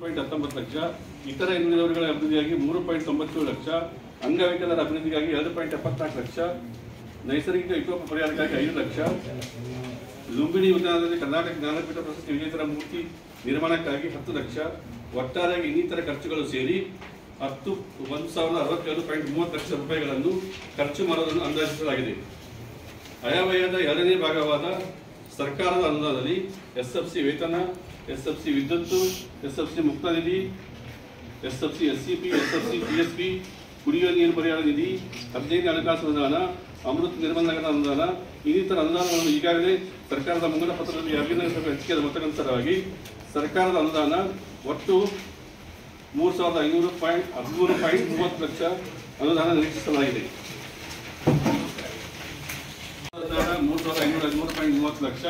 19 ಲಕ್ಷ, ಇತರ ಹಿಂದುಳಿದವರುಗಳ ಅಭಿವೃದ್ಧಿಗಾಗಿ 3.97 ಲಕ್ಷ, ಅಂಗವಿಕಲರ ಅಭಿವೃದ್ಧಿಗಾಗಿ 2.74 ಲಕ್ಷ, ನೈಸರ್ಗಿಕ ವಿಕೋಪ ಪರಿಹಾರಕ್ಕಾಗಿ 5 ಲಕ್ಷ, ಲುಂಬಿನಿ ಉದ್ಯಾನದಲ್ಲಿ ಕರ್ನಾಟಕ ಜ್ಞಾನಪೀಠ ಪ್ರಶಸ್ತಿ ವಿಜೇತರ ಮೂರ್ತಿ ನಿರ್ಮಾಣಕ್ಕಾಗಿ 10 ಲಕ್ಷ, ಒಟ್ಟಾರೆಯಾಗಿ ಇನ್ನಿತರ ಖರ್ಚುಗಳು ಸೇರಿ 1,067.30 ಲಕ್ಷ ರೂಪಾಯಿಗಳನ್ನು ಖರ್ಚು ಮಾಡುವುದನ್ನು ಅಂದಾಜಿಸಲಾಗಿದೆ. ಆಯವ್ಯಯದ ಎರಡನೇ ಭಾಗವಾದ ಸರ್ಕಾರದ ಅನುದಾನದಲ್ಲಿ ಎಸ್ಎಫ್ಸಿ ವೇತನ, ಎಸ್ಎಫ್ಸಿ ವಿದ್ಯುತ್ತು, ಎಸ್ಎಫ್ಸಿ ಮುಕ್ತ ನಿಧಿ, ಎಸ್ಎಫ್ಸಿ ಎಸ್ಸಿಪಿ, ಎಸ್ಎಫ್ಸಿ ಪಿಎಸ್ಪಿ, ಕುಡಿಯುವ ನೀರು ಪರಿಹಾರ ನಿಧಿ, 15 ಹಣಕಾಸು ಅನುದಾನ, ಅಮೃತ ನಿರ್ಬಂಧಕದ ಅನುದಾನ, ಇನ್ನಿತರ ಅನುದಾನಗಳನ್ನು ಈಗಾಗಲೇ ಸರ್ಕಾರದ ಮುಂಗಡ ಪತ್ರದಲ್ಲಿ ಅಭಿನಯ ಸಭೆ ಹಂಚಿಕೆಯ ಮೊತ್ತಕ್ಕನುಸಾರವಾಗಿ ಸರ್ಕಾರದ ಅನುದಾನ ಒಟ್ಟು 3,513.30 ಲಕ್ಷ ಅನುದಾನ ನಿರೀಕ್ಷಿಸಲಾಗಿದೆ. 3,513.30 ಲಕ್ಷ,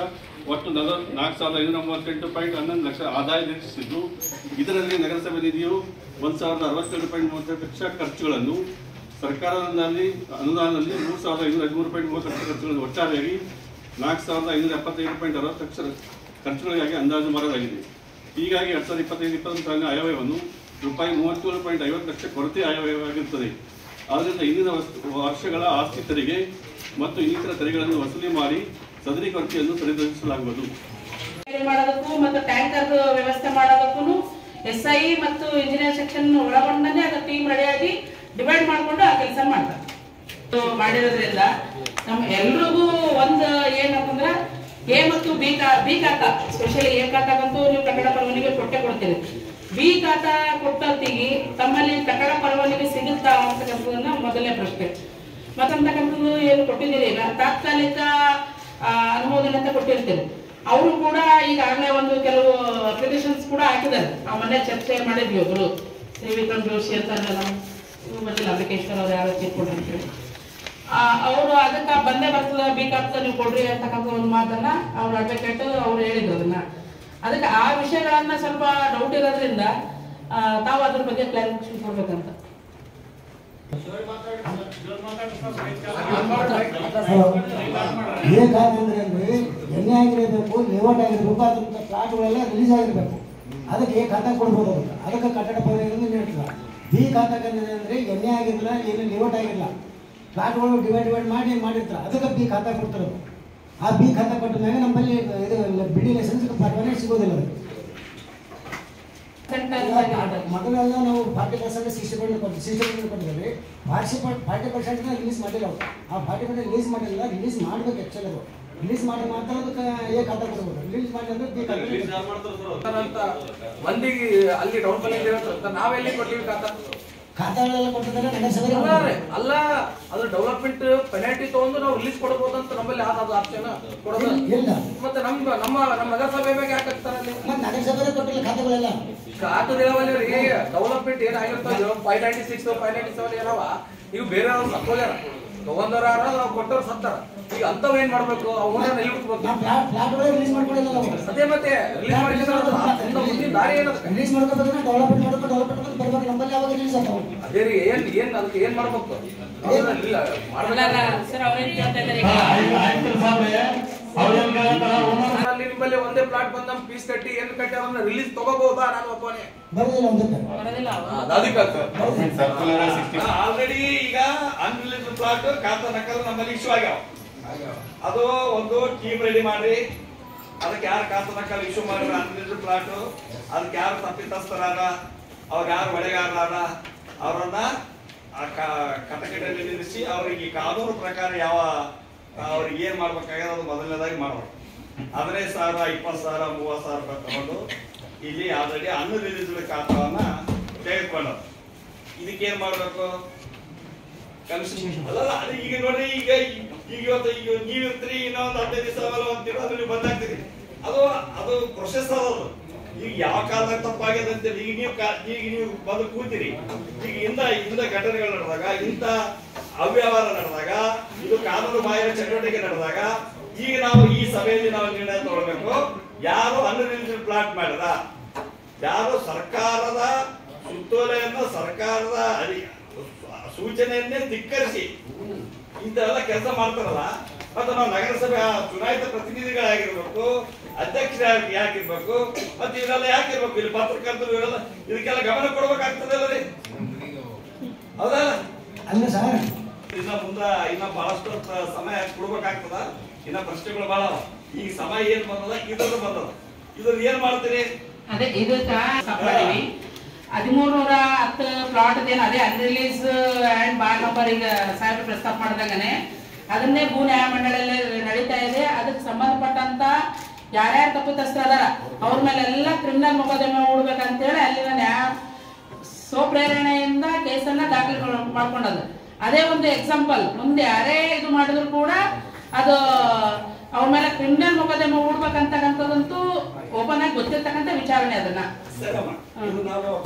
ಒಟ್ಟು 4,538.11 ಲಕ್ಷ ಆದಾಯ ನಿರೀಕ್ಷಿಸಿದ್ದು, ಇದರಲ್ಲಿ ನಗರಸಭೆ ನಿಧಿಯು 1,062.30 ಲಕ್ಷ ಖರ್ಚುಗಳನ್ನು, ಸರ್ಕಾರದ ಅನುದಾನದಲ್ಲಿ 3,513.30 ಲಕ್ಷ ಖರ್ಚುಗಳನ್ನು, ಒಟ್ಟಾರೆಯಾಗಿ 4,575.60 ಲಕ್ಷ ಖರ್ಚುಗಳಿಗಾಗಿ ಅಂದಾಜು ಮಾಡಲಾಗಿದೆ. ಹೀಗಾಗಿ 2025-26 ಸಾಲಿನ ಆಯವ್ಯಯವನ್ನು ರೂಪಾಯಿ 37.50 ಲಕ್ಷ ಕೊರತೆ ಆಯವ್ಯಯವಾಗಿರುತ್ತದೆ. ಆದ್ದರಿಂದ ಇಂದಿನ ವರ್ಷಗಳ ಆಸ್ತಿ ತೆರಿಗೆ ಮತ್ತು ಇನ್ನಿತರ ತೆರಿಗೆಗಳನ್ನು ವಸೂಲಿ ಮಾಡಿ ಸದರಿ ಕೊರತೆಯನ್ನು ಸರಿದೂಗಿಸಲಾಗುವುದು. ಮಾಡೋದಕ್ಕೂ ಮತ್ತು ಟ್ಯಾಂಕರ್ ವ್ಯವಸ್ಥೆ ಮಾಡೋದಕ್ಕೂ SI ಮತ್ತು ಇಂಜಿನಿಯರ್ ಸೆಕ್ಷನ್ ಒಳಗೊಂಡೇ ಅದು ಟೀಮ್ ರೆಡಿಯಾಗಿ ಡಿವೈಡ್ ಮಾಡಿಕೊಂಡು ಆ ಕೆಲಸ ಮಾಡ್ತಾರೆ. ಮಾಡಿರೋದ್ರಿಂದ ನಮ್ಮ ಎಲ್ರಿಗೂ ಒಂದು ಏನಂತಂದ್ರೆ ಎ ಮತ್ತು ಬಿ ಖಾತಾ, ಸ್ಪೆಷಲಿ ಎ ಖಾತಾಗಂತೂ ನೀವು ಕಟ್ಟಡ ಪರವಾನಗಿ ಕೊಡ್ತೀರಿ. ಬಿ ಖಾತಾ ಕೊಟ್ಟೊತ್ತಿಗೆ ತಮ್ಮಲ್ಲಿ ಕಟ್ಟಡ ಪರವಾನಗಿ ಸಿಗುತ್ತಾ ಅಂತಕ್ಕಂಥದ್ದನ್ನ ಮೊದಲನೇ ಪ್ರಶ್ನೆ. ಮತ್ತಂತಕ್ಕಂಥದ್ದು ಏನು ಕೊಟ್ಟಿದ್ದೀರಿ ಈಗ ತಾತ್ಕಾಲಿಕ ಅನುಮೋದನೆ ಅಂತ ಕೊಟ್ಟಿರ್ತೀರಿ. ಅವರು ಕೂಡ ಈಗಾಗಲೇ ಒಂದು ಕೆಲವು ಅಪ್ಲಿಕೇಶನ್ಸ್ ಕೂಡ ಹಾಕಿದ್ದಾರೆ. ನಾವು ಮೊನ್ನೆ ಚರ್ಚೆ ಮಾಡಿದ್ವಿ. ಒಬ್ಬರು ಶ್ರೀ ವಿಕ್ರಮ್ ಜೋಶಿ ಅಂತ ಬಂದಿಲ್ಲ, ಅಂಬಿಕೇಶ್ವರ್ ಅವ್ರು ಯಾರು ತಿಳ್ಕೊಂಡಿರ್ತೀವಿ. ಅವರು ಅದಕ್ಕೆ ಬಂದೇ ಬರ್ತದ ಬಿ ಖಾತಾ ನೀವು ಕೊಡ್ರಿ ಅಂತಕ್ಕಂಥ ಒಂದು ಮಾತನ್ನ ಅವ್ರ ಅಡ್ವೊಕೇಟ್ ಅವ್ರು ಹೇಳಿದ್ರು. ಅದಕ್ಕೆ ಆ ವಿಷಯಗಳನ್ನ ಸ್ವಲ್ಪ ಡೌಟ್ ಇರೋದ್ರಿಂದ ತಾವು ಅದ್ರ ಬಗ್ಗೆ ಕ್ಲಾರಿಫಿಕೇಶನ್ ಕೊಡ್ಬೇಕಂತ. ಎಣ್ಣೆ ಆಗಿರಬೇಕು, ಲೇಔಟ್ ಆಗಿರಬೇಕು, ಅದಂತ ಪ್ಲಾಟ್ಗಳೆಲ್ಲ ರಿಲೀಸ್ ಆಗಿರಬೇಕು. ಅದಕ್ಕೆ ಖಾತಾ ಕೊಡ್ಬೋದು. ಅದಕ್ಕೆ ಕಟ್ಟಡ ಪರವಾನಗಿ ನೀಡ್ತದೆ. ಬಿ ಖಾತಾಕ್ಕೆ ಅಂದರೆ ಎಣ್ಣೆ ಆಗಿರಲಿಲ್ಲ, ಏನು ಲೇಔಟ್ ಆಗಿರಲಿಲ್ಲ, ಪ್ಲಾಟ್ಗಳು ಡಿವೈಡ್ ಮಾಡಿರ್ತಾರೆ. ಅದಕ್ಕೆ ಬಿ ಖಾತಾ ಕೊಡ್ತಾರೆ. ಆ ಬಿ ಖಾತಾ ಕೊಟ್ಟ ಮ್ಯಾಗ ನಮ್ಮಲ್ಲಿ ಇದು ಬಿಡಿ ಲೈಸೆನ್ಸ್ ಪರವಾನಗಿ ಸಿಗೋದಿಲ್ಲ. ಮೊದಲೆಲ್ಲ ನಾವು 40% 60% ಕೊಟ್ಟಿದ್ದೀವಿ. 40% ರಿಲೀಸ್ ಮಾಡಿಲ್ಲ. ಆ 40% ರಿಲೀಸ್ ಮಾಡಿಲ್ಲ. ರಿಲೀಸ್ ಮಾಡ್ಬೇಕು. ಆ್ಯಕ್ಚುಲಿ ಅದು ರಿಲೀಸ್ ಮಾಡಿ ಮಾತ್ರ ಅದಕ್ಕೆ ಎ ಖಾತಾ ಕೊಡ್ಬೋದು. ರಿಲೀಸ್ ಮಾಡಿ ಅಂದ್ರೆ ಬಿ ಖಾತಾ ಮಂದಿಗೆ ಅಲ್ಲಿ ಡೌನ್ ಬಂದಿದ್ದೀರಂತ ನಾವೆಲ್ಲಿ ಕೊಟ್ಟಿವಿ ಖಾತಾಗಳೆಲ್ಲ ಕೊಟ್ಟಿದ್ದಾರೆ. ಅಲ್ಲ, ಅದು ಡೆವಲಪ್ಮೆಂಟ್ ಪೆನಾಲ್ಟಿ ತಗೊಂಡು ನಾವು ರಿಲೀಸ್ ಕೊಡಬಹುದು ಅಂತ ನಮ್ಮಲ್ಲಿ ಯಾವ್ದು ಆಪ್ಷನ್ ಕೊಡೋದು ಇಲ್ಲ. ಮತ್ತೆ ನಮ್ಮ ನಗರಸಭೆ ಬಗ್ಗೆ ಯಾಕೆ ಹಾಕ್ತಾರೆ? ಮತ್ತೆ ನಗರಸಭೆ ಕೊಟ್ಟಿಲ್ಲ ಖಾತೆಗಳೆಲ್ಲ. ಖಾತದೇವಲ್ಲಿ ಡೆವಲಪ್ಮೆಂಟ್ ಏನಾಗಿರ್ತದೆ 596 597 ಏನವ ನೀವು ಬೇರೆ ಅವ್ರು ತಕ್ಕೋಗ್ಯಾರ ತಗೊಂಡವ್ರ ಕೊಟ್ಟವ್ರು ಸತ್ತಾರ. ಈಗ ಅಂತವ್ ಏನ್ ಮಾಡ್ಬೇಕು? ಅವನ್ನ ರಿಲೀಸ್ ಮಾಡ್ಕೊಂಡಿಲ್ಲ. ಅದೇ ಮತ್ತೆ ರಿಲೀಸ್ ಮಾಡಿದ್ರೆ ದಾರಿ ಏನದ? ರಿಲೀಸ್ ಮಾಡ್ಕೋಬೇಕು, ಡೆವಲಪ್ಮೆಂಟ್ ಬರ್ಬೇಕು. ನಮ್ಮಲ್ಲಿ ಯಾವಾಗ ರಿಲೀಸ್ ಆಗ್ತಾವ? ಅದೇ ರೀ ಏನ್ ಅದಕ್ಕೆ ಏನ್ ಮಾಡ್ಬೇಕು? ನಿಮ್ಮಲ್ಲಿ ಒಂದೇ ಪ್ಲಾಟ್ ಬಂದ ಫೀಸ್ ಕಟ್ಟಿ ಏನ್ ಕಟ್ಟಿ ಅದನ್ನ ರಿಲೀಸ್ ತಗೋಬಹುದಾ? ನಾನು ಒಬ್ಬನೇ ಆಲ್ರೆಡಿ ಈಗ ಅನ್ರಿಲೀಸ್ ಪ್ಲಾಟ್ ಖಾತಾ ನಕಲು ನಮ್ಮಲ್ಲಿ ಇಶ್ಯೂ ಆಗ್ಯಾವ. ಅದು ಒಂದು ಟೀಮ್ ರೆಡಿ ಮಾಡ್ರಿ. ಅದಕ್ಕೆ ಯಾರು ಖಾತಾ ನಕಲು ಇಶ್ಯೂ ಮಾಡ್ರಿ ಅನ್ರಿಲೀಸ್ ಪ್ಲಾಟ್, ಅದಕ್ಕೆ ಯಾರು ತಪ್ಪಿತಸ್ಥರಾದ, ಅವ್ರು ಯಾರು ಹೊಣೆಗಾರರಾದ ಅವರನ್ನ ಕಟಕಟಲ್ಲಿ ನಿಲ್ಲಿಸಿ ಅವ್ರಿಗೆ ಕಾನೂನು ಪ್ರಕಾರ ಯಾವ ಅವ್ರಿಗೆ ಏನ್ ಮಾಡ್ಬೇಕಾಗ್ಯದ ಅದು ಮೊದಲನೇದಾಗಿ ಮಾಡ್ಬೇಕು. 15,000 20,000 30,000 ರೂಪಾಯಿ ತಗೊಂಡು ಇಲ್ಲಿ ಆಲ್ರೆಡಿ ಅನ್ರಿಲೀಸ್ಡ್ ಖಾತಾವನ್ನ ತೆಗೆದುಕೊಂಡು ಇದಕ್ಕೇನ್ ಮಾಡ್ಬೇಕು? ಅಲ್ಲ ಅದು ಈಗ ನೋಡ್ರಿ, ಈಗ ಇವತ್ತು ಈಗ ನೀವಿರ್ತೀರಿ, ಇನ್ನೊಂದು 15 ದಿವಸ ಅಂತೀರಿ, ಅದು ನೀವು ಬಂದಾಗ್ತೀರಿ. ಅದು ಪ್ರೊಸೆಸ್ ಅದದು. ಈಗ ಯಾವ ಕಾಲದಾಗ ತಪ್ಪಾಗ್ಯದ ಅಂತೇಳಿ ಈಗ ನೀವು ಬಂದು ಕೂತೀರಿ. ಈಗ ಇಂದ ಘಟನೆಗಳು ನಡೆದಾಗ, ಇಂಥ ಅವ್ಯವಹಾರ ನಡೆದಾಗ, ಇದು ಕಾನೂನು ಬಾಹಿರ ಚಟುವಟಿಕೆ ನಡೆದಾಗ ಈಗ ನಾವು ಈ ಸಭೆಯಲ್ಲಿ ನಾವು ನಿರ್ಣಯ ತಗೊಳ್ಬೇಕು. ಯಾರು ಅನ್ರಿಲೀಸ್ಡ್ ಪ್ಲಾಟ್ ಮಾಡಿದ, ಯಾರು ಸರ್ಕಾರದ ಸುತ್ತೋಲೆಯನ್ನು, ಸರ್ಕಾರದ ಸೂಚನೆಯನ್ನೇ ಧಿಕ್ಕರಿಸಿ ಇಂಥವೆಲ್ಲ ಕೆಲಸ ಮಾಡ್ತಾರಲ್ಲ, ಮತ್ತು ನಾವು ನಗರಸಭೆ ಚುನಾಯಿತ ಪ್ರತಿನಿಧಿಗಳಾಗಿರ್ಬೇಕು, ಅಧ್ಯಕ್ಷರು ಯಾಕಿರ್ಬೇಕು, ಮತ್ತೆ ಇವರೆಲ್ಲ ಯಾಕಿರ್ಬೇಕು, ಇಲ್ಲಿ ಪತ್ರಕರ್ತರು ಇವರೆಲ್ಲ ಇದಕ್ಕೆಲ್ಲ ಗಮನ ಕೊಡ್ಬೇಕಾಗ್ತದಲ್ಲ ರೀ, ಹೌದಾ? ಅಲ್ಲ ಸರ್, ಇನ್ನ ಬಹಳಷ್ಟು ಸಮಯ ಕೊಡ್ಬೇಕಾಗ್ತದ. ಇನ್ನ ಪ್ರಶ್ನೆಗಳು ಬಹಳ. ಈಗ ಸಮಯ ಏನ್ ಬಂದದ, ಇದ್ರದ್ದು ಬಂದದ, ಇದ್ರದ್ದು ಏನ್ ಮಾಡ್ತೀರಿ? ಅದೇ ಇದಕ್ಕ ಮಾಡಿವಿ 1310 ಪ್ಲಾಟ್ ಏನ್ ಅದೇ ಅನ್ರಿಲೀಸ್ ಅಂಡ್ ಬಾರ್ ನಂಬರ್ ಈಗ ಸಾಹೇಬ್ ಪ್ರಸ್ತಾಪ ಮಾಡಿದಾಗನೆ ಅದನ್ನೇ ಭೂ ನ್ಯಾಯ ಮಂಡಳಿಯಲ್ಲಿ ನಡೀತಾ ಇದೆ. ಅದಕ್ಕೆ ಸಂಬಂಧಪಟ್ಟಂತ ಯಾರ್ಯಾರು ತಪ್ಪಿತಸ್ಥರು ಅದಾರ ಅವ್ರ ಮೇಲೆಲ್ಲ ಕ್ರಿಮಿನಲ್ ಮೊಕದ್ದಮೆ ಹೂಡ್ಬೇಕಂತೇಳಿ ಅಲ್ಲಿನ ನ್ಯಾಯ ಸ್ವಪ್ರೇರಣೆಯಿಂದ ಕೇಸನ್ನ ದಾಖಲೆ ಮಾಡ್ಕೊಂಡದು. ಅದೇ ಒಂದು ಎಕ್ಸಾಂಪಲ್. ಮುಂದೆ ಯಾರೇ ಇದು ಮಾಡಿದ್ರು ಕೂಡ ಅದು ಅವ್ರ ಮೇಲೆ ಕ್ರಿಮಿನಲ್ ಮೊಕದ್ದಮೆ ಹೂಡ್ಬೇಕಂತಕ್ಕಂಥದ್ದಂತೂ ಓಪನ್ ಆಗಿ ಗೊತ್ತಿರ್ತಕ್ಕಂಥ ವಿಚಾರಣೆ. ಅದನ್ನ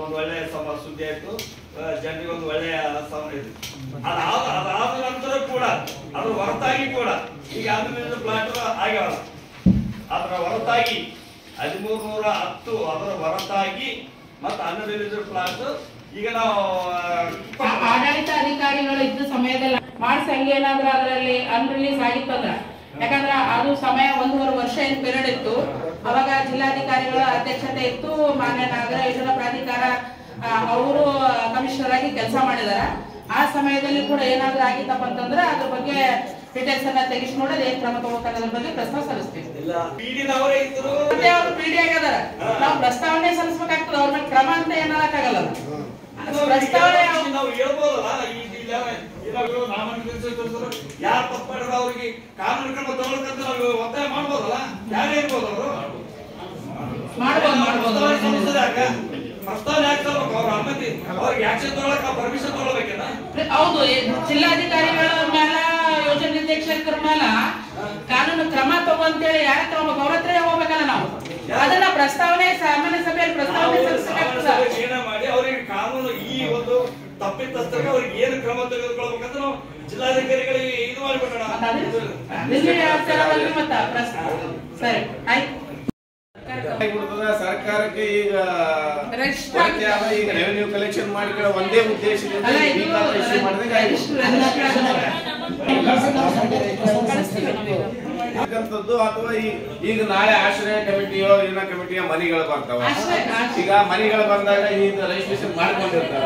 ಒಂದು ಒಳ್ಳೆಯ ಸುದ್ದಿ ಆಯ್ತು, ಜನರಿಗೆ ಒಂದು ಒಳ್ಳೆಯ ಅದಾದ ನಂತರ ಕೂಡ ಅದ್ರ ಹೊರತಾಗಿ ಕೂಡ ಈಗ ಆಂಧ್ರ ಪ್ಲಾಟ್ ಆಗ್ಯಾವಲ್ಲ, ಅದರ ಹೊರತಾಗಿ 1310 ಅದರ ಹೊರತಾಗಿ ಮತ್ತೆ ಅನ್ರಿಲೀಸ್ಡ್ ಪ್ಲಾಟ್ ಈಗ ನಾವು ಆಡಳಿತ ಅಧಿಕಾರಿಗಳು ಇದ್ದ ಸಮಯದಲ್ಲಿ ಮಾಡಿಸಂಗೆ ಏನಾದ್ರೂ ಅದರಲ್ಲಿ ಅನ್ರಿಲೀಸ್ ಆಗಿತ್ತಂದ್ರ, ಯಾಕಂದ್ರೆ ಅದು ಸಮಯ 1.5 ವರ್ಷ ಏನ್ ಪೀರಿಯಡ್ ಇತ್ತು. ಅವಾಗ ಜಿಲ್ಲಾಧಿಕಾರಿಗಳ ಅಧ್ಯಕ್ಷತೆ ಇತ್ತು. ಮಾನ್ಯ ನಗರ ಯೋಜನಾ ಪ್ರಾಧಿಕಾರ ಅವರು ಕಮಿಷನರ್ ಆಗಿ ಕೆಲಸ ಮಾಡಿದಾರ. ಆ ಸಮಯದಲ್ಲಿ ಕೂಡ ಏನಾದ್ರೂ ಆಗಿತ್ತಪ್ಪ ಅಂತಂದ್ರೆ ಅದ್ರ ಬಗ್ಗೆ ಡೀಟೇಲ್ಸ್ ಅನ್ನ ತೆಗಿಸಿ ನೋಡೋದು ಏನ್ ಕ್ರಮ ತಗೋಬೇಕನ್ನೋದ್ರ ಬಗ್ಗೆ ಪ್ರಸ್ತಾವ ಸಲ್ಲಿಸ್ತೀವಿ. ಮತ್ತೆ ಅವ್ರು ಪೀಡಿ ಆಗಿದಾರ, ನಾವು ಪ್ರಸ್ತಾವನೆ ಸಲ್ಲಿಸಬೇಕಾಗ್ತದೆ. ಅವ್ರ ಮೇಲೆ ಕ್ರಮ ಅಂತ ಏನಾಗಕ್ಕಾಗಲ್ಲ. ಪ್ರಸ್ತಾವನೆ ನಾವು ಹೇಳ್ಬೋದಲ್ಲ, ಯಾರು ತಪ್ಪು ಮಾಡಿದ್ರೆ ಅವ್ರಿಗೆ ಕಾನೂನು ಕ್ರಮ ತಗೊಳ್ಕಂತ ನಾವು ಒತ್ತಾಯ ಮಾಡ್ಬೋದಲ್ಲ, ಯಾರೇ ಇರ್ಬೋದು ಅವರು ಪ್ರಸ್ತಾವನೆ ಆಗ್ತಬೇಕು. ಅವ್ರ ಅನುಮತಿ ಅವ್ರಿಗೆ ಆಕ್ಷನ್ ತಗೊಳಕ್ ಪರ್ಮಿಷನ್ ತಗೊಳ್ಬೇಕೇನ? ಹೌದು, ಜಿಲ್ಲಾಧಿಕಾರಿಗಳ ಮೇಲೆ ಯೋಜನೆ ನಿರ್ದೇಶಕರ ಮೇಲೆ ಕಾನೂನು ಕ್ರಮ ತಗೊಂತೇಳಿ ಯಾರು ತಗೋಬೇಕು? ಅವ್ರ ಹತ್ರ ಹೋಗ್ಬೇಕಲ್ಲ ನಾವು. ಅದನ್ನ ಪ್ರಸ್ತಾವನೆ ಸಾಮಾನ್ಯ ಸಭೆಯಲ್ಲಿ ಪ್ರಸ್ತಾವನೆ ಏನ ಮಾಡಿ ಅವ್ರಿಗೆ ಕಾನೂನು ಈ ಒಂದು ತಪ್ಪಿತಸ್ಥರಿಗೆ ಅವ್ರಿಗೆ ಏನು ಕ್ರಮ ತೆಗೆದುಕೊಳ್ಬೇಕಂತ ನಾವು ಜಿಲ್ಲಾಧಿಕಾರಿಗಳಿಗೆ ಇದು ಮಾಡಿಬಿಡೋಣ. ಸರಿ, ಆಯ್ತು. ಸರ್ಕಾರಕ್ಕೆ ಈಗ ರೆವೆನ್ಯೂ ಕಲೆಕ್ಷನ್ ಮಾಡಿ ಒಂದೇ ಉದ್ದೇಶದಿಂದ ಅಥವಾ ಈಗ ನಾಳೆ ಆಶ್ರಯ ಕಮಿಟಿಯೋ ಏನ ಕಮಿಟಿಯ ಮನಿಗಳು ಬರ್ತಾವ. ಈಗ ಮನಿಗಳು ಬಂದಾಗ ಈಗ ರಿಜಿಸ್ಟ್ರೇಷನ್ ಮಾಡ್ಕೊಂಡಿರ್ತಾರ.